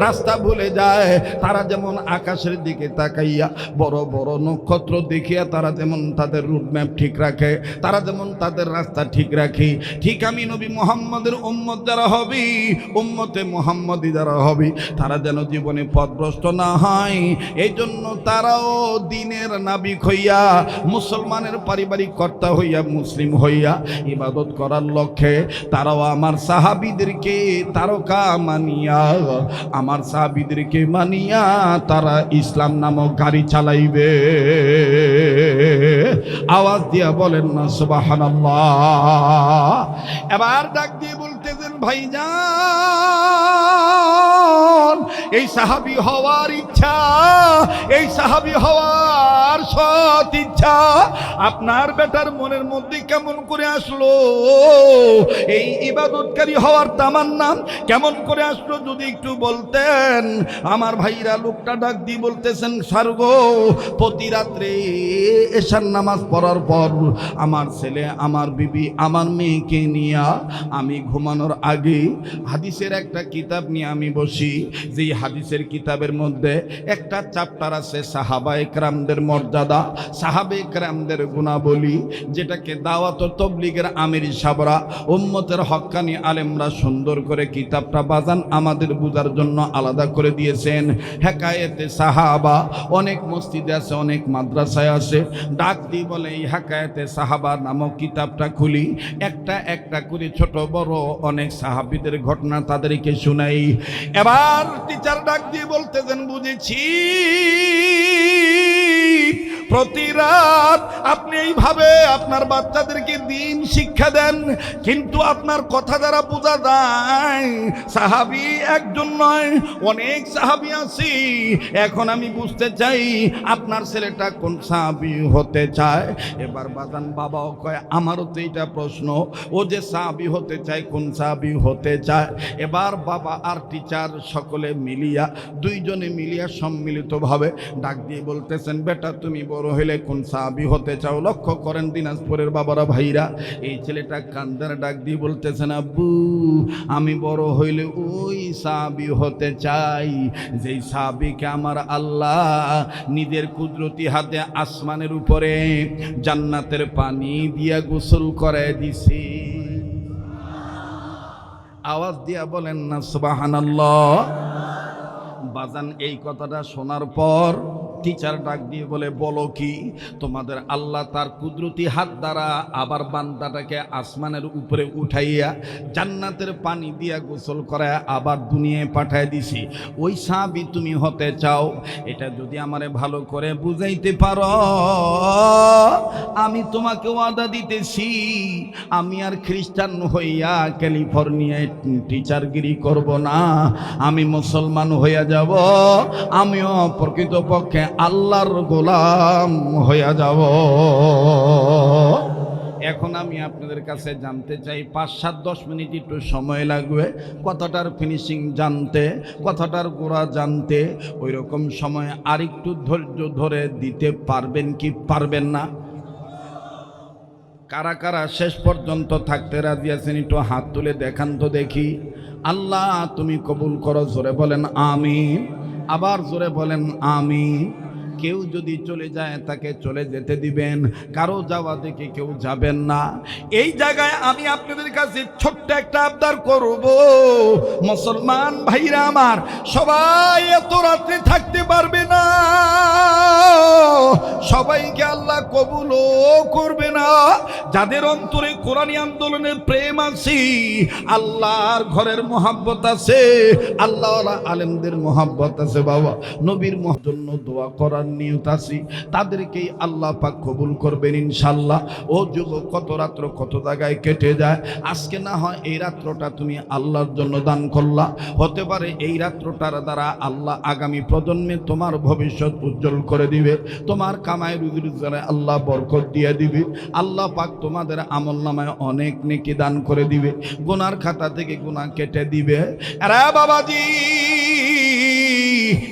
রাস্তা ভুলে যায়, তারা যেমন আকাশের দিকে তাকাইয়া বড় বড় নক্ষত্র দেখিয়া তারা যেমন তাদের রুট ম্যাপ ঠিক রাখে, তারা যেমন তাদের রাস্তা ঠিক রাখে, ঠিক আমি নবী মুহাম্মদের উম্মত যারা হবে, উম্মতে মুহাম্মদী যারা হবে, তারা যেন জীবনে পথভ্রষ্ট না হয়, এই জন্য তারাও দিনের নাবিক হইয়া, মুসলমানের পারিবারিক কর্তা হইয়া, মুসলিম হইয়া ইবাদত করার লক্ষ্যে তারাও আমার সাহাবীদেরকে তারকা মানিয়া, আমার সাহাবীদেরকে মানিয়া তারা ইসলাম নামক গাড়ি চালাইবে। আওয়াজ দিয়া বলেন না সুবহানাল্লাহ। এবার ডাক দিয়ে বলতেছেন, ভাইজান এই সাহাবী হওয়ার ইচ্ছা, এই সাহাবী হওয়ার সৎ ইচ্ছা আপনার বেটার মনের মধ্যে কেমন করে আসলো? এই ইবাদতকারী হওয়ার তামান্না কেমন করে আসলো যদি একটু বলতেন। আমার ভাইরা লোকটা ডাক দিয়ে বলতেছেন, সারগো প্রতি রাত্রে এশার নামাজ পড়ার পর আমার ছেলে, আমার বিবি, আমার মেয়েকে নিয়ে আমি ঘুমানোর আগে হাদিসের একটা কিতাব নিয়ে আমি বসি। যেই হাদিসের কিতাবের মধ্যে একটা চ্যাপ্টার আছে সাহাবায়ে কেরামদের মর্যাদা, সাহাবায়ে কেরামদের গুণাবলী, যেটাকে দাওয়াত ও তবলিগের আমির সাবরা, উম্মতের হক্কানি আলেমরা সুন্দর করে কিতাবটা বাজান আমাদের বুঝার জন্য আলাদা করে দিয়েছেন। হেকায়েতে সাহাবা অনেক মসজিদে আছে, অনেক মাদ্রাসায় আছে। ডাক দিয়ে বলে এই হেকায়েতে সাহাবা নামক কিতাবটা খুলি, একটা একটা করে ছোট বড় অনেক সাহাবীদের ঘটনা তাদেরকে শুনাই। এবার টিচার ডাক দিয়ে বলতেছেন, বুঝেছি প্রতি রাত আপনি এইভাবে আপনার বাচ্চাদেরকে দিন শিক্ষা দেন, কিন্তু আপনার কথা দ্বারা বোঝা যায় সাহাবী একজন নয়, অনেক সাহাবী আছি। এখন আমি বুঝতে চাই আপনার ছেলেটা কোন সাহাবী হতে চায়। এবার বাজান বাবাও কয়, আমারও তো এইটা প্রশ্ন, ও যে সাহাবী হতে চায় কোন সাহাবী হতে চায়। এবার বাবা আর টিচার সকলে মিলিয়া, দুইজনে মিলিয়া সম্মিলিতভাবে ডাক দিয়ে বলতেছেন, বেটা তুমি বড় হইলে কোন সাহাবী হতে চাও? লক্ষ্য করেন দিনাজপুরের বাবারা ভাইরা, এই ছেলেটা কান্দার ডাক দিয়ে বলতেছেন, আব্বু আমি বড় হইলে ওই সাহাবী হতে চাই যেই সাহাবীকে আমার আল্লাহ নিজের কুদরতি হাতে আসমানের উপরে জান্নাতের পানি দিয়া গোসল করে দিছি। আওয়াজ দিয়া বলেন না সুবহানাল্লাহ। বাজান এই কথাটা শোনার পর টিচার ডাক দিয়ে বলে, বলো কি? তোমাদের আল্লাহ তার কুদরতি হাত দ্বারা আবার বান্দাটাকে আসমানের উপরে উঠাইয়া জান্নাতের পানি দিয়া গোসল করায় আবার দুনিয়ায় পাঠায় দিছি, ওই সাহাবী তুমি হতে চাও? এটা যদি আমারে ভালো করে বুঝাইতে পারো, আমি তোমাকে ওয়াদা দিতেছি আমি আর খ্রিস্টান হইয়া ক্যালিফোর্নিয়ায় টিচারগিরি করব না, আমি মুসলমান হইয়া যাব, আমিও প্রকৃতপক্ষে আল্লাহর গোলাম হইয়া যাব। এখন আমি আপনাদের কাছে জানতে চাই, 5-7-10 মিনিট একটু সময় লাগবে কথাটার ফিনিশিং জানতে, কথাটার গোড়া জানতে। ওই রকম সময় আরেকটু ধৈর্য ধরে দিতে পারবেন কি পারবেন না? কারা কারা শেষ পর্যন্ত থাকতে রাজি আছেন একটু হাত তুলে দেখান তো দেখি। আল্লাহ তুমি কবুল করো, জোরে বলেন আমিন। আবার জোরে বলেন আমিন। কেউ যদি চলে যায় তাকে চলে যেতে দিবেন, কারো যাওয়া দেখে কেউ যাবেন না। এই জায়গায় আমি আপনাদের কাছে ছোট্ট একটা আবদার করব, মুসলমান ভাইরা আমার, সবাই এত রাত্রে থাকতে পারবে না, সবাইকে আল্লাহ কবুলও করবে না। যাদের অন্তরে কোরআনী আন্দোলনের প্রেম আছে, আল্লাহর ঘরের মোহাব্বত আছে, আল্লাহ আলেমদের মোহাব্বত আছে, বাবা নবীর জন্য দোয়া করার নিয়ত আছি, তাদেরকেই আল্লাহ পাক কবুল করবেন ইনশাল্লাহ। ও যুবক, কত রাত্র কত জায়গায় কেটে যায়, আজকে না হয় এই রাত্রটা তুমি আল্লাহর জন্য দান করলা, হতে পারে এই রাত্রটার দ্বারা আল্লাহ আগামী প্রজন্মে তোমার ভবিষ্যৎ উজ্জ্বল করে দিবে, তোমার কামাই রুজির জায়গায় আল্লাহ বরকত দিয়ে দিবে, আল্লাহ পাক তোমাদের আমল নামায় অনেক নেকি দান করে দিবে, গুনার খাতা থেকে গুনাহ কেটে দিবে। আরে বাবাজি,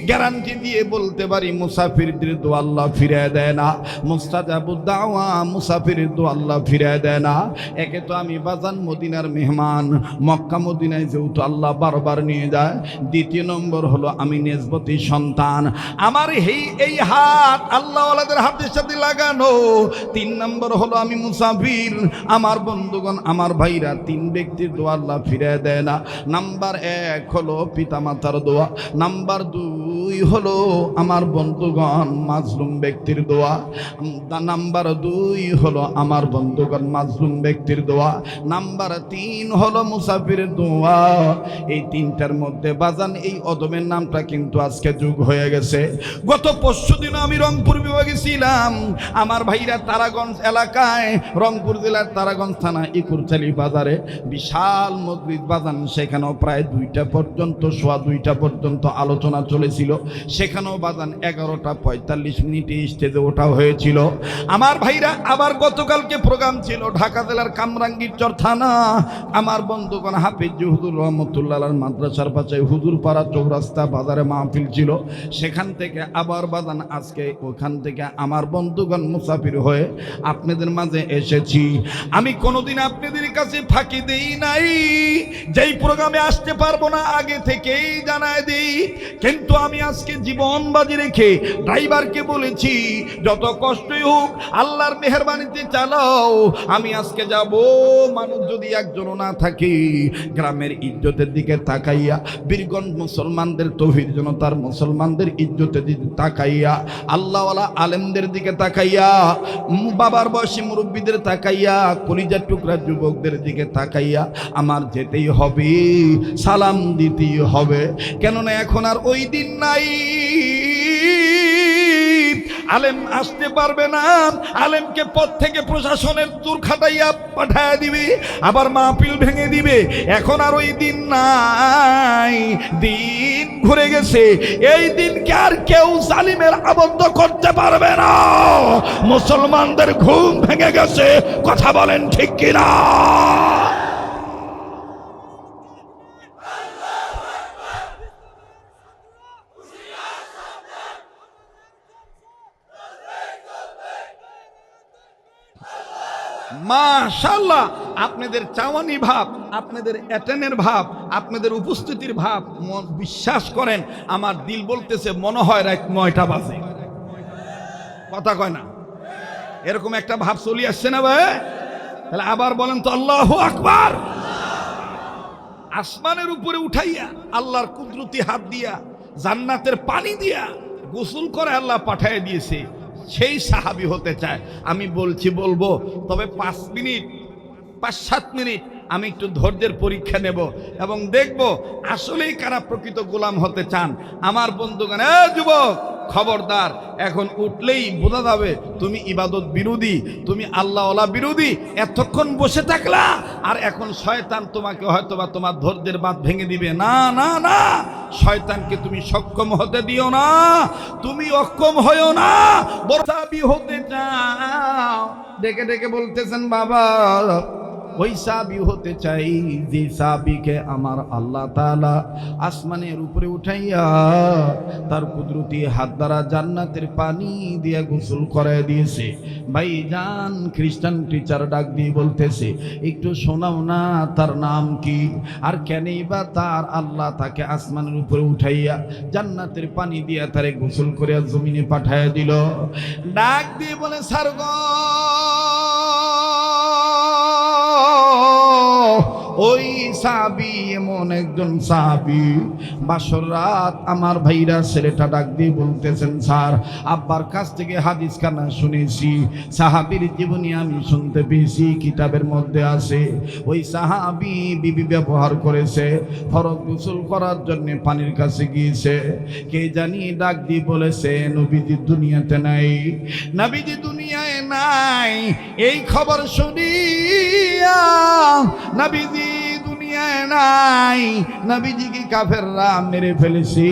গ্যারান্টি দিয়ে বলতে পারি মুসাফিরদের দোয়া আল্লাহ ফিরিয়ে দেয় না, মুস্তাজাবুদ দাওয়া মুসাফিরের দোয়া আল্লাহ ফিরিয়ে দেয় না। একে তো আমি বাজান মদিনার মেহমান, মক্কা মদিনায় যেহেতু আল্লাহ বারবার নিয়ে যায়, দ্বিতীয় নম্বর হলো আমি নেসবতি সন্তান, আমার এই হাত আল্লাহওয়ালাদের হাতের সাথে লাগানো, 3 নম্বর হলো আমি মুসাফির, আমার বন্ধুগণ আমার ভাইরা, 3 ব্যক্তির দোয়া আল্লাহ ফিরিয়ে দেয় না। নাম্বার 1 হলো পিতামাতার দোয়া, নাম্বার 2 হলো আমার বন্ধুগণ মাজলুম ব্যক্তির দোয়া, নাম্বার 2 হলো আমার বন্ধুগণ মাজলুম ব্যক্তির দোয়া, নাম্বার 3 হলো মুসাফিরের দোয়া। এই 3টার মধ্যে বাজান এই অদমের নামটা কিন্তু আজকে যুগ হয়ে গেছে। গত পরশুদিন আমি রংপুর বিভাগে ছিলাম, আমার ভাইরা তারাগঞ্জ এলাকায়, রংপুর জেলার তারাগঞ্জ থানা ইকুরচালি বাজারে বিশাল মসজিদ বাজান, সেখানেও প্রায় 2টা পর্যন্ত, সোয়া 2টা পর্যন্ত আলোচনা চলেছিল। সেখানেও বাজান 11:45 স্টেজে ওঠা হয়েছিল। আমার ভাইরা, আবার গতকালকে প্রোগ্রাম ছিল ঢাকা জেলার কামরাঙ্গীরচর থানা, আমার বন্ধুগণ হাফিজ হুজুর রহমতুল্লাহ মাদ্রাসার পাশে হুজুরপাড়া চৌরাস্তা বাজারে মাহফিল ছিল, সেখান থেকে আবার বাজান আজকে ওখান থেকে আমার বন্ধুগণ মুসাফির হয়ে আপনাদের মাঝে এসেছি। আমি কোনোদিন আপনাদের কাছে ফাঁকি দেই নাই, যেই প্রোগ্রামে আসতে পারবো না আগে থেকেই জানায় দিই, কিন্তু আমি আজ আজকে জীবন বাজি রেখে ড্রাইভারকে বলেছি যত কষ্টই হোক আল্লাহর মেহেরবানিতে চালাও, আমি আজকে যাব। মানুষ যদি একজনও না থাকে, গ্রামের ইজ্জতের দিকে তাকাইয়া, বীরগঞ্জ মুসলমানদের তৌহিদ জনতার মুসলমানদের ইজ্জতের দিকে তাকাইয়া, আল্লাহওয়ালা আলেমদের দিকে তাকাইয়া, বাবার বয়সী মুরব্বীদের তাকাইয়া, কলিজার টুকরা যুবকদের দিকে তাকাইয়া আমার যেতেই হবে, সালাম দিতেই হবে। কেননা এখন আর ওই দিন নাই, আলেম আসতে পারবে না, আলেমকে পথ থেকে প্রশাসনের দূর খাটাইয়া পাঠায় দিবে, আবার মাহফিল ভেঙে দিবে। এখন আর ওই দিন নাই, দিন ঘুরে গেছে। এই দিনকে আর কেউ জালিমের আবদ্ধ করতে পারবে না। মুসলমানদের ঘুম ভেঙে গেছে, কথা বলেন ঠিক কিনা? মাশাআল্লাহ, আপনাদের চাওয়ানি ভাব, আপনাদের অ্যাটেনের ভাব, আপনাদের উপস্থিতির ভাব, বিশ্বাস করেন আমার দিল বলতেছে মনে হয় রাত ৯টা বাজে। কথা কয় না? এরকম একটা ভাব চলে আসছে না ভাই? তাহলে আবার বলেন তো আল্লাহু আকবার। আসমানের উপরে উঠাইয়া আল্লাহর কুদরতি হাত দিয়া জান্নাতের পানি দিয়া গোসল করে আল্লাহ পাঠিয়ে দিয়েছে। সেই সাহাবী হতে চায়, আমি বলবো, তবে 5 মিনিট 5-7 মিনিট আমি একটু ধৈর্যের পরীক্ষা নেব এবং দেখব আসলেই কারা প্রকৃত গোলাম হতে চান। আমার বন্ধুগণ, যুবক খবরদার, এখন উঠলেই বোঝা যাবে তুমি ইবাদত বিরোধী, তুমি আল্লাহওয়ালা বিরোধী। এতক্ষণ বসে থাকলা, আর এখন শয়তান তোমাকে হয়তোবা তোমার ধৈর্যের বাঁধ ভেঙে দিবে। না না না, শয়তানকে তুমি সক্ষম হতে দিও না, তুমি অক্ষম হইও না। বরসাবি হতে চাও, ডেকে ডেকে বলতেছেন বাবা ওই সাহাবী হতে চাই যে সাহাবীকে আমার আল্লাহ তাআলা আসমানের উপরে উঠাইয়া তার কুদরতি হাত দ্বারা জান্নাতের পানি দিয়ে গোসল করায় দিয়েছে। ভাইজান খ্রিস্টান টিচার ডাক দিয়ে বলতেছে, একটু শোনাও না তার নাম কি, আর কেনই বা তার আল্লাহ তাকে আসমানের উপরে উঠাইয়া জান্নাতের পানি দিয়ে তারে গোসল করে জমিনে পাঠাইয়া দিল। ডাক দিয়ে বলে, স্যার গো, ওই সাহাবী এমন একজন সাহাবী, বাসর রাত আমার ভাইরা ছেলেটা ডাক দিয়ে বলতেছেন, স্যার আব্বার কাছ থেকে হাদিস কানা শুনেছি, সাহাবীর জীবনী আমি শুনতে পেয়েছি, কিতাবের মধ্যে আছে ওই সাহাবী বিবি ব্যবহার করেছে, ফরজ গোসল করার জন্য পানির কাছে গিয়েছে, কে জানি ডাক দিয়ে বলেছে নবীজি দুনিয়াতে নাই, নবীজি দুনিয়ায় নাই। এই খবর শুনিয়া নবীজি দুনিয়ায় নাই, নবীজিকে কাফেররা মেরে ফেলেছে,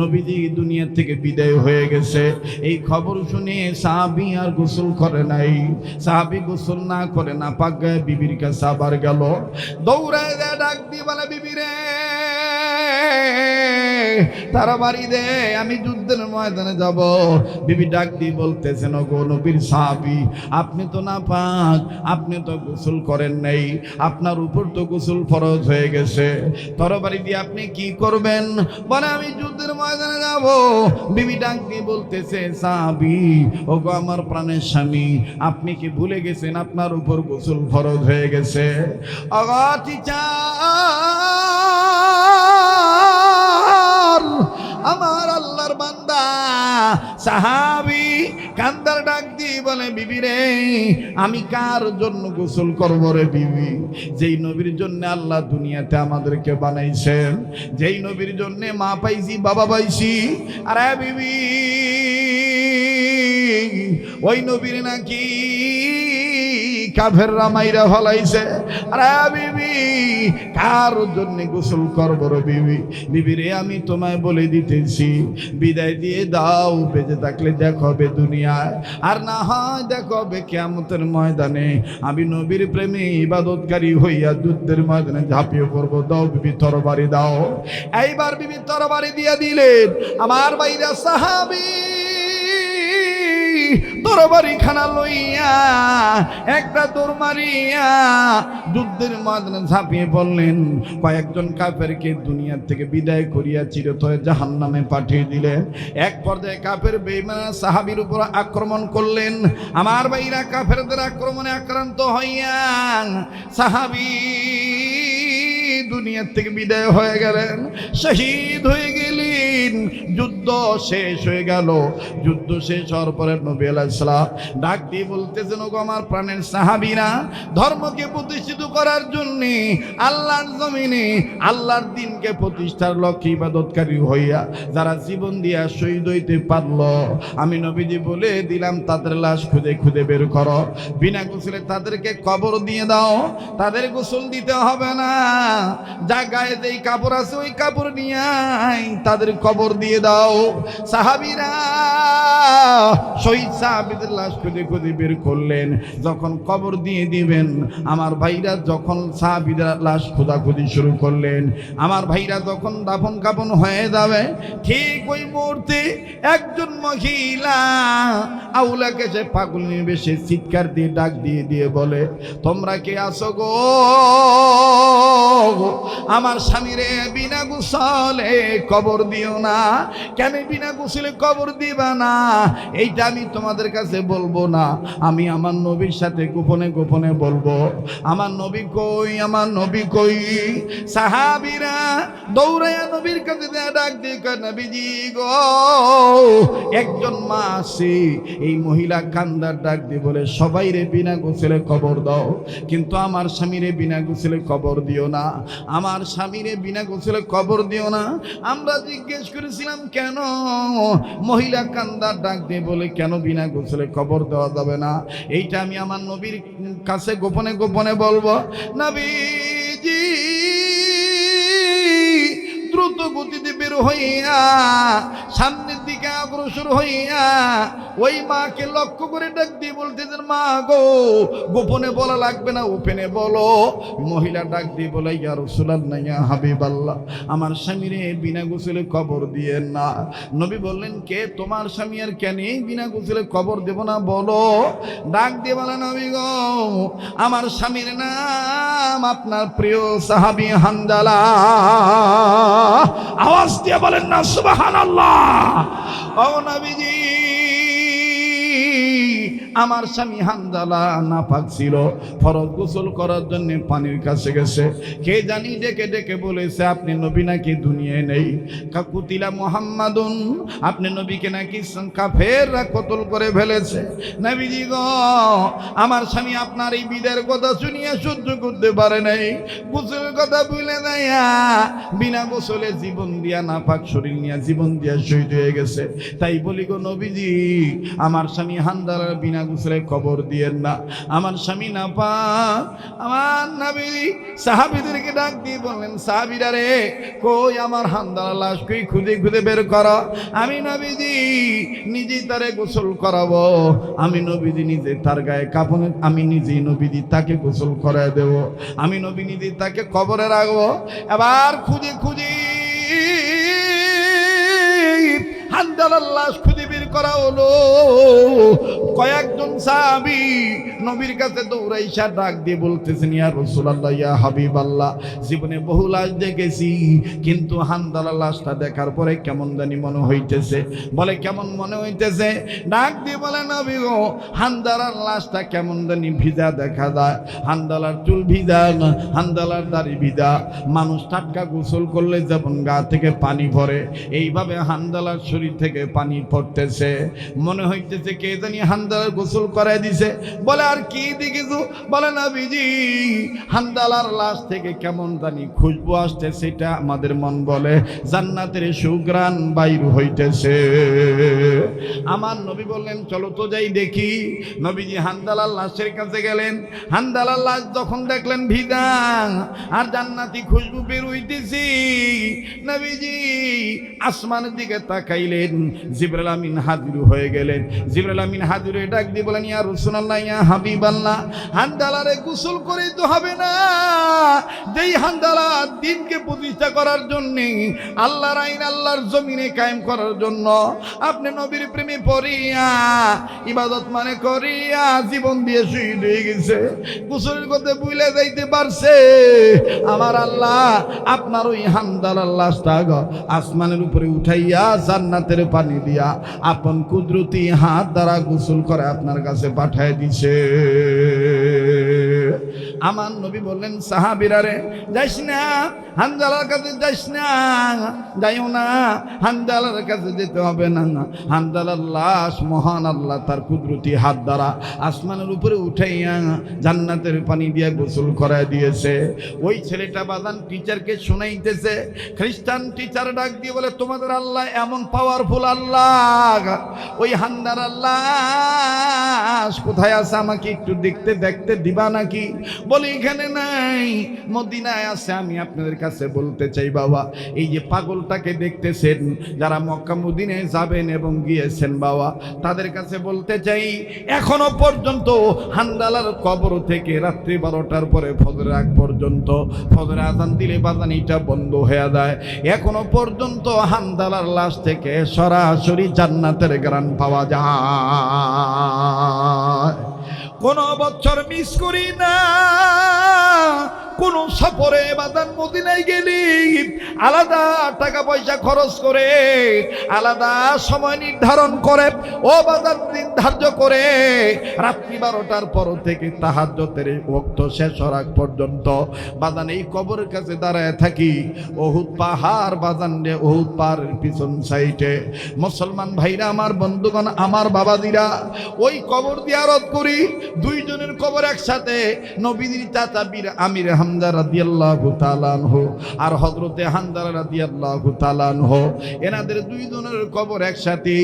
নবীজি দুনিয়া থেকে বিদায় হয়ে গেছে। এই খবর শুনে সাহাবী আর গোসল করে নাই, সাহাবী গোসল না করে না পাক গায়ে বিবির কাছে আবার গেল, দৌড়ায় ডাক দিয়ে বলে, বিবি রে তারা বাড়ি দে, আমি যুদ্ধের ময়দানে যাব। বিবি ডাক দিয়ে বলতেছেন, গো নবীর সাহাবী, আপনি তো না পাক, আপনি তো গোসল করেন নাই, আপনার উপর তো গোসল ফরজ হয়ে গেছে, তরবারি দিয়ে আপনি কি করবেন? বলে আমি যুদ্ধের ময়দানে যাব। বিবি ডাক দিয়ে বলতেছে, সাহাবী, ও গো আমার প্রাণের স্বামী, আপনি কি ভুলে গেছেন আপনার উপর গোসল ফরজ হয়ে গেছে? আমার আল্লাহর বান্দা সাহাবী কান্দার ডাক দিয়ে বলে, বিবি রে আমি কার জন্য গোসল করব রে বিবি? যেই নবীর জন্য আল্লাহ দুনিয়াতে আমাদেরকে বানাইছেন, যেই নবীর জন্য মা পাইছি বাবা পাইছি, আরে বিবি ওই নবীর নাকি কাফেররা মাইরা ফলাইছে, আরে বিবি কার জন্য গোসল করব রে বিবি? বিবি রে আমি তোমায় বলে দিতেছি, বিদায় দিয়ে দাও, বেঁচে থাকলে দেখা হবে দুনিয়ায়, আর না হয় দেখা হবে কিয়ামতের ময়দানে। আমি নবীর প্রেমে ইবাদতকারী হইয়া যুদ্ধের ময়দানে ঝাঁপিয়ে পড়বো, দাও বিবি তরবারি দাও। এইবার বিবি তরবারি দিয়ে দিলেন। আমার ভাইরা সাহাবী তরবারি খানা লইয়া একটা দৌড় মারিয়া যুদ্ধের ময়দানে ঝাঁপিয়ে পড়লেন। কয়েকজন কাফেরকে দুনিয়া থেকে বিদায় করিয়া চিরতরে জাহান্নামে পাঠিয়ে দিলেন। এক পর্যায়ে কাফের বেঈমান সাহাবীর উপর আক্রমণ করলেন। আমার ভাইরা কাফেরদের আক্রমণে আক্রান্ত হইয়া সাহাবী দুনিয়া থেকে বিদায় হয়ে গেলেন, শহীদ হয়ে গেলেন। যুদ্ধ শেষ হয়ে গেল। যুদ্ধ শেষ হওয়ার পরে নবী আলাইহিস সালাম ডাক দিয়ে বলতেছেন, ওগো আমার প্রাণের সাহাবীরা, ধর্মকে প্রতিষ্ঠিত করার জন্য আল্লাহর জমিনে আল্লাহর দ্বীনকে প্রতিষ্ঠার লক্ষ্যে ইবাদতকারী হইয়া যারা জীবন দিয়া শহীদ হইতে পারলো, আমি নবীজি বলে দিলাম তাদের লাশ খুঁজে খুঁজে বের করো, বিনা গোসলে তাদেরকে কবর দিয়ে দাও। তাদের গোসল দিতে হবে না, যা গায়ে যেই কাপড় আছে ওই কাপড় নিয়ে তাদের কবর দিয়ে দাও। সাহাবীরা শহীদ সাহাবীদের লাশ খুঁজে খুঁজে বের করলেন। যখন কবর দিয়ে দিবেন, আমার ভাইরা যখন সাহাবীরা লাশ খোঁজাখুঁজি শুরু করলেন, আমার ভাইরা যখন দাফন কাফন হয়ে যাবে, ঠিক ওই মুহূর্তে একজন মহিলা আউলাকে সে পাগলের বেশে চিৎকার দিয়ে ডাক দিয়ে দিয়ে বলে, তোমরা কে আসো গো? আমার স্বামীরে বিনা গোসলে কবর দিও না। কেন বিনা গোসলে কবর দিবা না এইটা আমি তোমাদের কাছে বলবো না, আমি আমার নবীর সাথে গোপনে গোপনে বলবো। আমার নবী কই, আমার নবী কই? সাহাবীরা দৌড়াইয়া নবীর কাছে ডাক দিয়ে কয়, নবীজি গো, একজন মা আছে। এই মহিলা কান্দার ডাক দিয়ে বলে, সবাই রে বিনা গোসলে কবর দাও, কিন্তু আমার স্বামীরে বিনা গোসলে কবর দিও না, আমার স্বামীরে বিনা গোসলে কবর দিও না। আমরা জিজ্ঞেস করেছিলাম কেন? মহিলা কান্দার ডাক দিয়ে বলে, কেন বিনা গোসলে কবর দেওয়া যাবে না এইটা আমি আমার নবীর কাছে গোপনে গোপনে বলবো। নবীজি দ্রুত গতিতে বের হইয়া সামনের দিকে অগ্রসর হইয়া ওই মাকে লক্ষ্য করে ডাক দিয়ে বলতেছেন, মা গো, গোপনে বলা লাগবে না, ওপেনে বলো। মহিলা ডাক দিয়ে বলে, ইয়া রাসূলুল্লাহ, ইয়া হাবিবাল্লাহ, আমার স্বামীরে বিনা গোসলে কবর দিয়েন না। নবী বললেন, কে তোমার স্বামী? আর কেন বিনা গোসলে কবর দেব না বলো। ডাক দিয়ে বলে, নবী গো, আমার স্বামীর নাম আপনার প্রিয় সাহাবী হানজালা। আওয়াজ দিয়ে বলেন না সুবহানাল্লাহ। ও নবীজি, আমার স্বামী হানজালা নাপাক ছিল, ফরজ গোসল করার জন্য পানির কাছে গেছে। কে জানি ডেকে ডেকে বলেছে, আপনি নবী নাকি দুনিয়ায় নেই। কাকুতিলা মুহাম্মাদুন, আপনি নবীকে নাকি কাফেররা কতল করে ফেলেছে। নবীজি গো, আমার স্বামী আপনার এই বিদের কথা শুনিয়া সহ্য করতে পারে নাই, গোসলের কথা ভুলে যাইয়া বিনা গোসলে জীবন দিয়া নাপাক শরীর নিয়ে জীবন দিয়া শহীদ হয়ে গেছে। তাই বলি গো নবীজি, আমার স্বামী হানজালার বিনা গোসলে কবর দিয়েন না, আমার স্বামী নাপাক। আমার নবী সাহাবীদেরকে ডাক দিয়ে বললেন, সাহাবীরা রে, কই আমার হানজালার লাশ কই, খুঁজে খুঁজে বের করো। আমি নবীজি নিজেই তারে গোসল করাবো, আমি নবীজি নিজে তার গায়ে কাপড়, আমি নিজেই নবীজি তাকে গোসল করায় দেব, আমি নবী নিজেই তাকে কবরে রাখবো। এবার খুঁজে খুঁজে হানজালার লাশ খুঁজে বের করা হলো। কয়েকজন সাহাবী নবীর কাছে দৌড়াইসা ডাক দিয়ে বলতেছেন, ইয়া রাসূলুল্লাহ, ইয়া হাবিবাল্লাহ, জীবনে বহু লাশ দেখেছি, কিন্তু হানজালার লাশটা দেখার পরে কেমন জানি মনে হইতেছে। বলে, কেমন মনে হইতেছে? ডাক দিয়ে বলে, নবী গো, হানজালার লাশটা কেমন জানি ভিজা দেখা যায়। হানজালার চুল ভিজা, হানজালার দাড়ি ভিজা। মানুষ টাটকা গোসল করলে যেমন গা থেকে পানি পড়ে, এইভাবে হানজালার শরীর থেকে পানি পড়তেছে। মনে হইতেছে কে জানি হানজালার গোসল করায় দিছে। বলে, আর কি দেখিছো? বলে, নবীজি হানজালার লাশ থেকে কেমন জানি খুশবু আসছে, সেটা আমাদের মন বলে জান্নাতের সুঘ্রাণ বাইর হইতেছে। আমার নবী বললেন, চলো তো যাই দেখি। নবীজি হানজালার লাশের কাছে গেলেন। হানজালার লাশ যখন দেখলেন ভিজা আর জান্নাতি খুশবু বের হইতেছে, নবীজি আসমানের দিকে তাকাইলেন। জিবরাইল আমিন হাজির হয়ে গেলেন। জিবরাইল আমিন হাজির হয়ে ডাক দিয়ে বলেন, বলেন ইয়া রাসূলুল্লাহ ইয়া হাবিবাল্লাহ, হানজালারে গোসল করে তো হবে না। যেই হানজালা দিনকে প্রতিষ্ঠা করার জন্য, আল্লাহর আইন আল্লাহর জমিনে কায়েম করার জন্য আপনি নবীর প্রেমে পড়িয়া ইবাদত মানে করিয়া জীবন দিয়ে শহীদ হয়ে গেছে, গোসলের কথা ভুলে যাইতে পারছে, আমার আল্লাহ আপনার ওই হানজালার লাশটা আসমানের উপরে উঠাইয়া জান্নাতের পানি দিয়া আপন কুদরতি হাত দ্বারা গোসল করে আপনার কাছে পাঠায় দিছে। আমার নবী বললেন সাহাবীরা রে, যাইস না হানজালার কাছে, যাইস না, যাইও না, হানজালার কাছে যেতে হবে না। হানজালার লাশ মহান আল্লাহ তার কুদরতি হাত দ্বারা আসমানের উপরে উঠাইয়া জান্নাতের পানি দিয়ে গোসল করায় দিয়েছে। ওই ছেলেটা বাদান টিচারকে শোনাইতেছে, খ্রিস্টান টিচার ডাক দিয়ে বলে, তোমাদের আল্লাহ এমন পাওয়ারফুল আল্লাহ, ওই হানজালার লাশ কোথায় আছে আমাকে একটু দেখতে দিবা নাকি? বলে এখানে নাই, মদিনায় আছে। আমি আপনাদের কাছে বলতে চাই বাবা, এই যে পাগলটাকে দেখতেছেন, যারা মক্কা মদিনায় যাবেন এবং গিয়েছেন বাবা, তাদের কাছে বলতে চাই, এখনো পর্যন্ত হানজালার কবর থেকে রাত্রি 12টার পরে ফজরের আগ পর্যন্ত, ফজরের আজান দিলে বাজান এটা বন্ধ হয়ে যায়, এখনো পর্যন্ত হানজালার লাশ থেকে সরাসরি জান্নাতের ঘ্রাণ পাওয়া যায়। কোন বছর মিস করি না, কোন সফরে বাদান মদিনায় গেলি আলাদা টাকা পয়সা খরচ করে, আলাদা সময় নির্ধারণ করে, ও বাদান নির্ধার্য করে রাত্রি 12টার পর থেকে তাহাজ্জুদের ওয়াক্ত শেষ হওয়ার আগ পর্যন্ত বাদান এই কবরের কাছে দাঁড়ায় থাকি। উহুদ পাহাড় বাদান রে, উহুদ পাহাড়ের পিছন সাইডে মুসলমান ভাইরা, আমার বন্ধুগণ, আমার বাবাদিরা, ওই কবর জিয়ারত করি। দুইজনের কবর একসাথে, নবীর চাচা বীর আমির হামজা রাদিয়াল্লাহু তাআলা আনহু আর হযরতে হানজালা রাদিয়াল্লাহু তাআলা আনহু, এনাদের দুইজনের কবর একসাথে।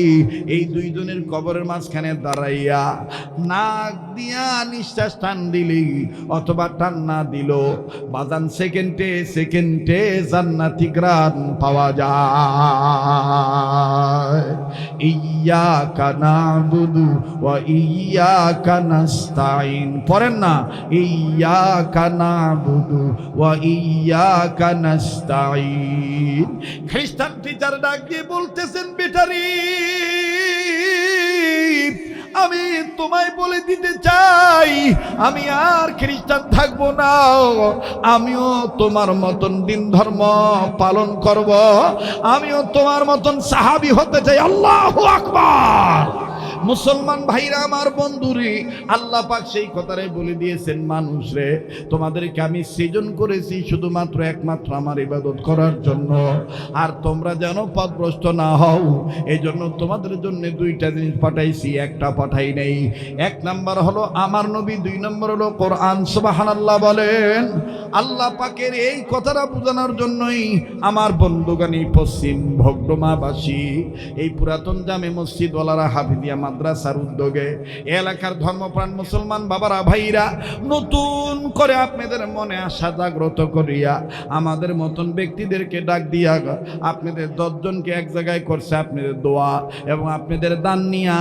এই দুইজনের কবরের মাঝখানে দাঁড়াইয়া নাক দিয়া নিঃশ্বাস টান দিলি অথবা টান না দিল বাজান সেকেন্ডে জান্নাতি ঘ্রাণ পাওয়া যায়। ইয়্যাকা না'বুদু ওয়া ইয়্যাকা নাস্তাঈন, পড়েন না, ইয়্যাকা না'বুদু ওয়া ইয়্যাকা নাস্তাঈন। খ্রিস্টান টিচার ডাক দিয়ে বলতেছেন, বেটারি আমি তোমায় বলে দিতে চাই, আমি আর খ্রিস্টান থাকবো না, আমিও তোমার মতন দিন ধর্ম পালন করব, আমিও তোমার মতন সাহাবী হতে চাই। আল্লাহু আকবার। মুসলমান ভাইরা, আমার বন্ধুরে, আল্লাহ পাক সেই কথাটাই বলে দিয়েছেন, মানুষ রে, তোমাদেরকে আমি সৃজন করেছি শুধুমাত্র একমাত্র আমার ইবাদত করার জন্য, আর তোমরা যেন পথভ্রষ্ট না হও, এই জন্য তোমাদের জন্য দুইটা জিনিস পাঠাইছি, একটা পাঠাই নাই। এক নাম্বার হলো আমার নবী, দুই নম্বর হলো কোরআন। সুবহানাল্লাহ বলেন। আল্লাহ পাকের এই কথাটা বোঝানোর জন্যই আমার বন্ধুগানি পশ্চিম ভগ্রমাবাসী, এই পুরাতন জামে মসজিদ ওয়ালারা হাফিজিয়া মাদ্রাসার উদ্যোগে এলাকার ধর্মপ্রাণ মুসলমান বাবারা ভাইরা নতুন করে আপনাদের মনে আশা জাগ্রত করিয়া আমাদের মতন ব্যক্তিদেরকে ডাক দিয়া আপনাদের 10 জনকে এক জায়গায় করছে আপনাদের দোয়া এবং আপনাদের দান নিয়া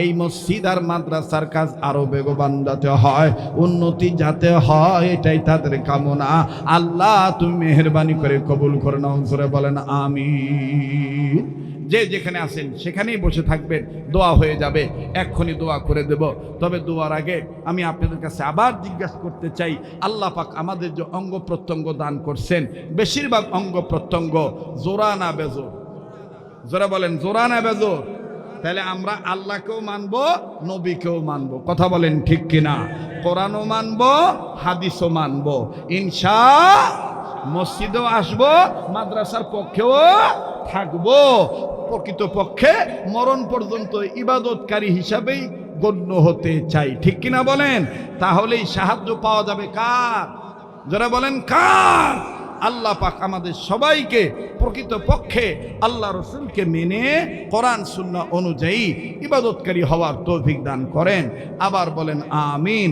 এই মসজিদ আর মাদ্রাসার কাজ আরো বেগবান যাতে হয়, উন্নতি যাতে হয়, এটাই তাদের কামনা। আল্লাহ তুমি মেহেরবানি করে কবুল করে নাও, করে বলেন আমিন। যে যেখানে আছেন সেখানেই বসে থাকবেন, দোয়া হয়ে যাবে, এক্ষুনি দোয়া করে দেব। তবে দোয়ার আগে আমি আপনাদের কাছে আবার জিজ্ঞাসা করতে চাই, আল্লাহ পাক আমাদের যে অঙ্গ প্রত্যঙ্গ দান করছেন, বেশিরভাগ অঙ্গ প্রত্যঙ্গ জোড়া না বেজোর? জোরা বলেন, জোড়া না বেজোর? তাহলে আমরা আল্লাহকেও মানবো, নবীকেও মানবো, কথা বলেন ঠিক কিনা? কোরআনও মানবো, হাদিসও মানবো, ইনশাআল্লাহ মসজিদেও আসবো, মাদ্রাসার পক্ষেও থাকবো, প্রকৃত পক্ষে মরণ পর্যন্ত ইবাদতকারী হিসাবেই গণ্য হতে চাই, ঠিক কিনা বলেন? তাহলেই সাহায্য পাওয়া যাবে কার? যারা বলেন কার? আল্লাহ পাক আমাদের সবাইকে প্রকৃত পক্ষে আল্লাহ রসুলকে মেনে কোরআন সুন্নাহ অনুযায়ী ইবাদতকারী হওয়ার তৌফিক দান করেন। আবার বলেন আমিন।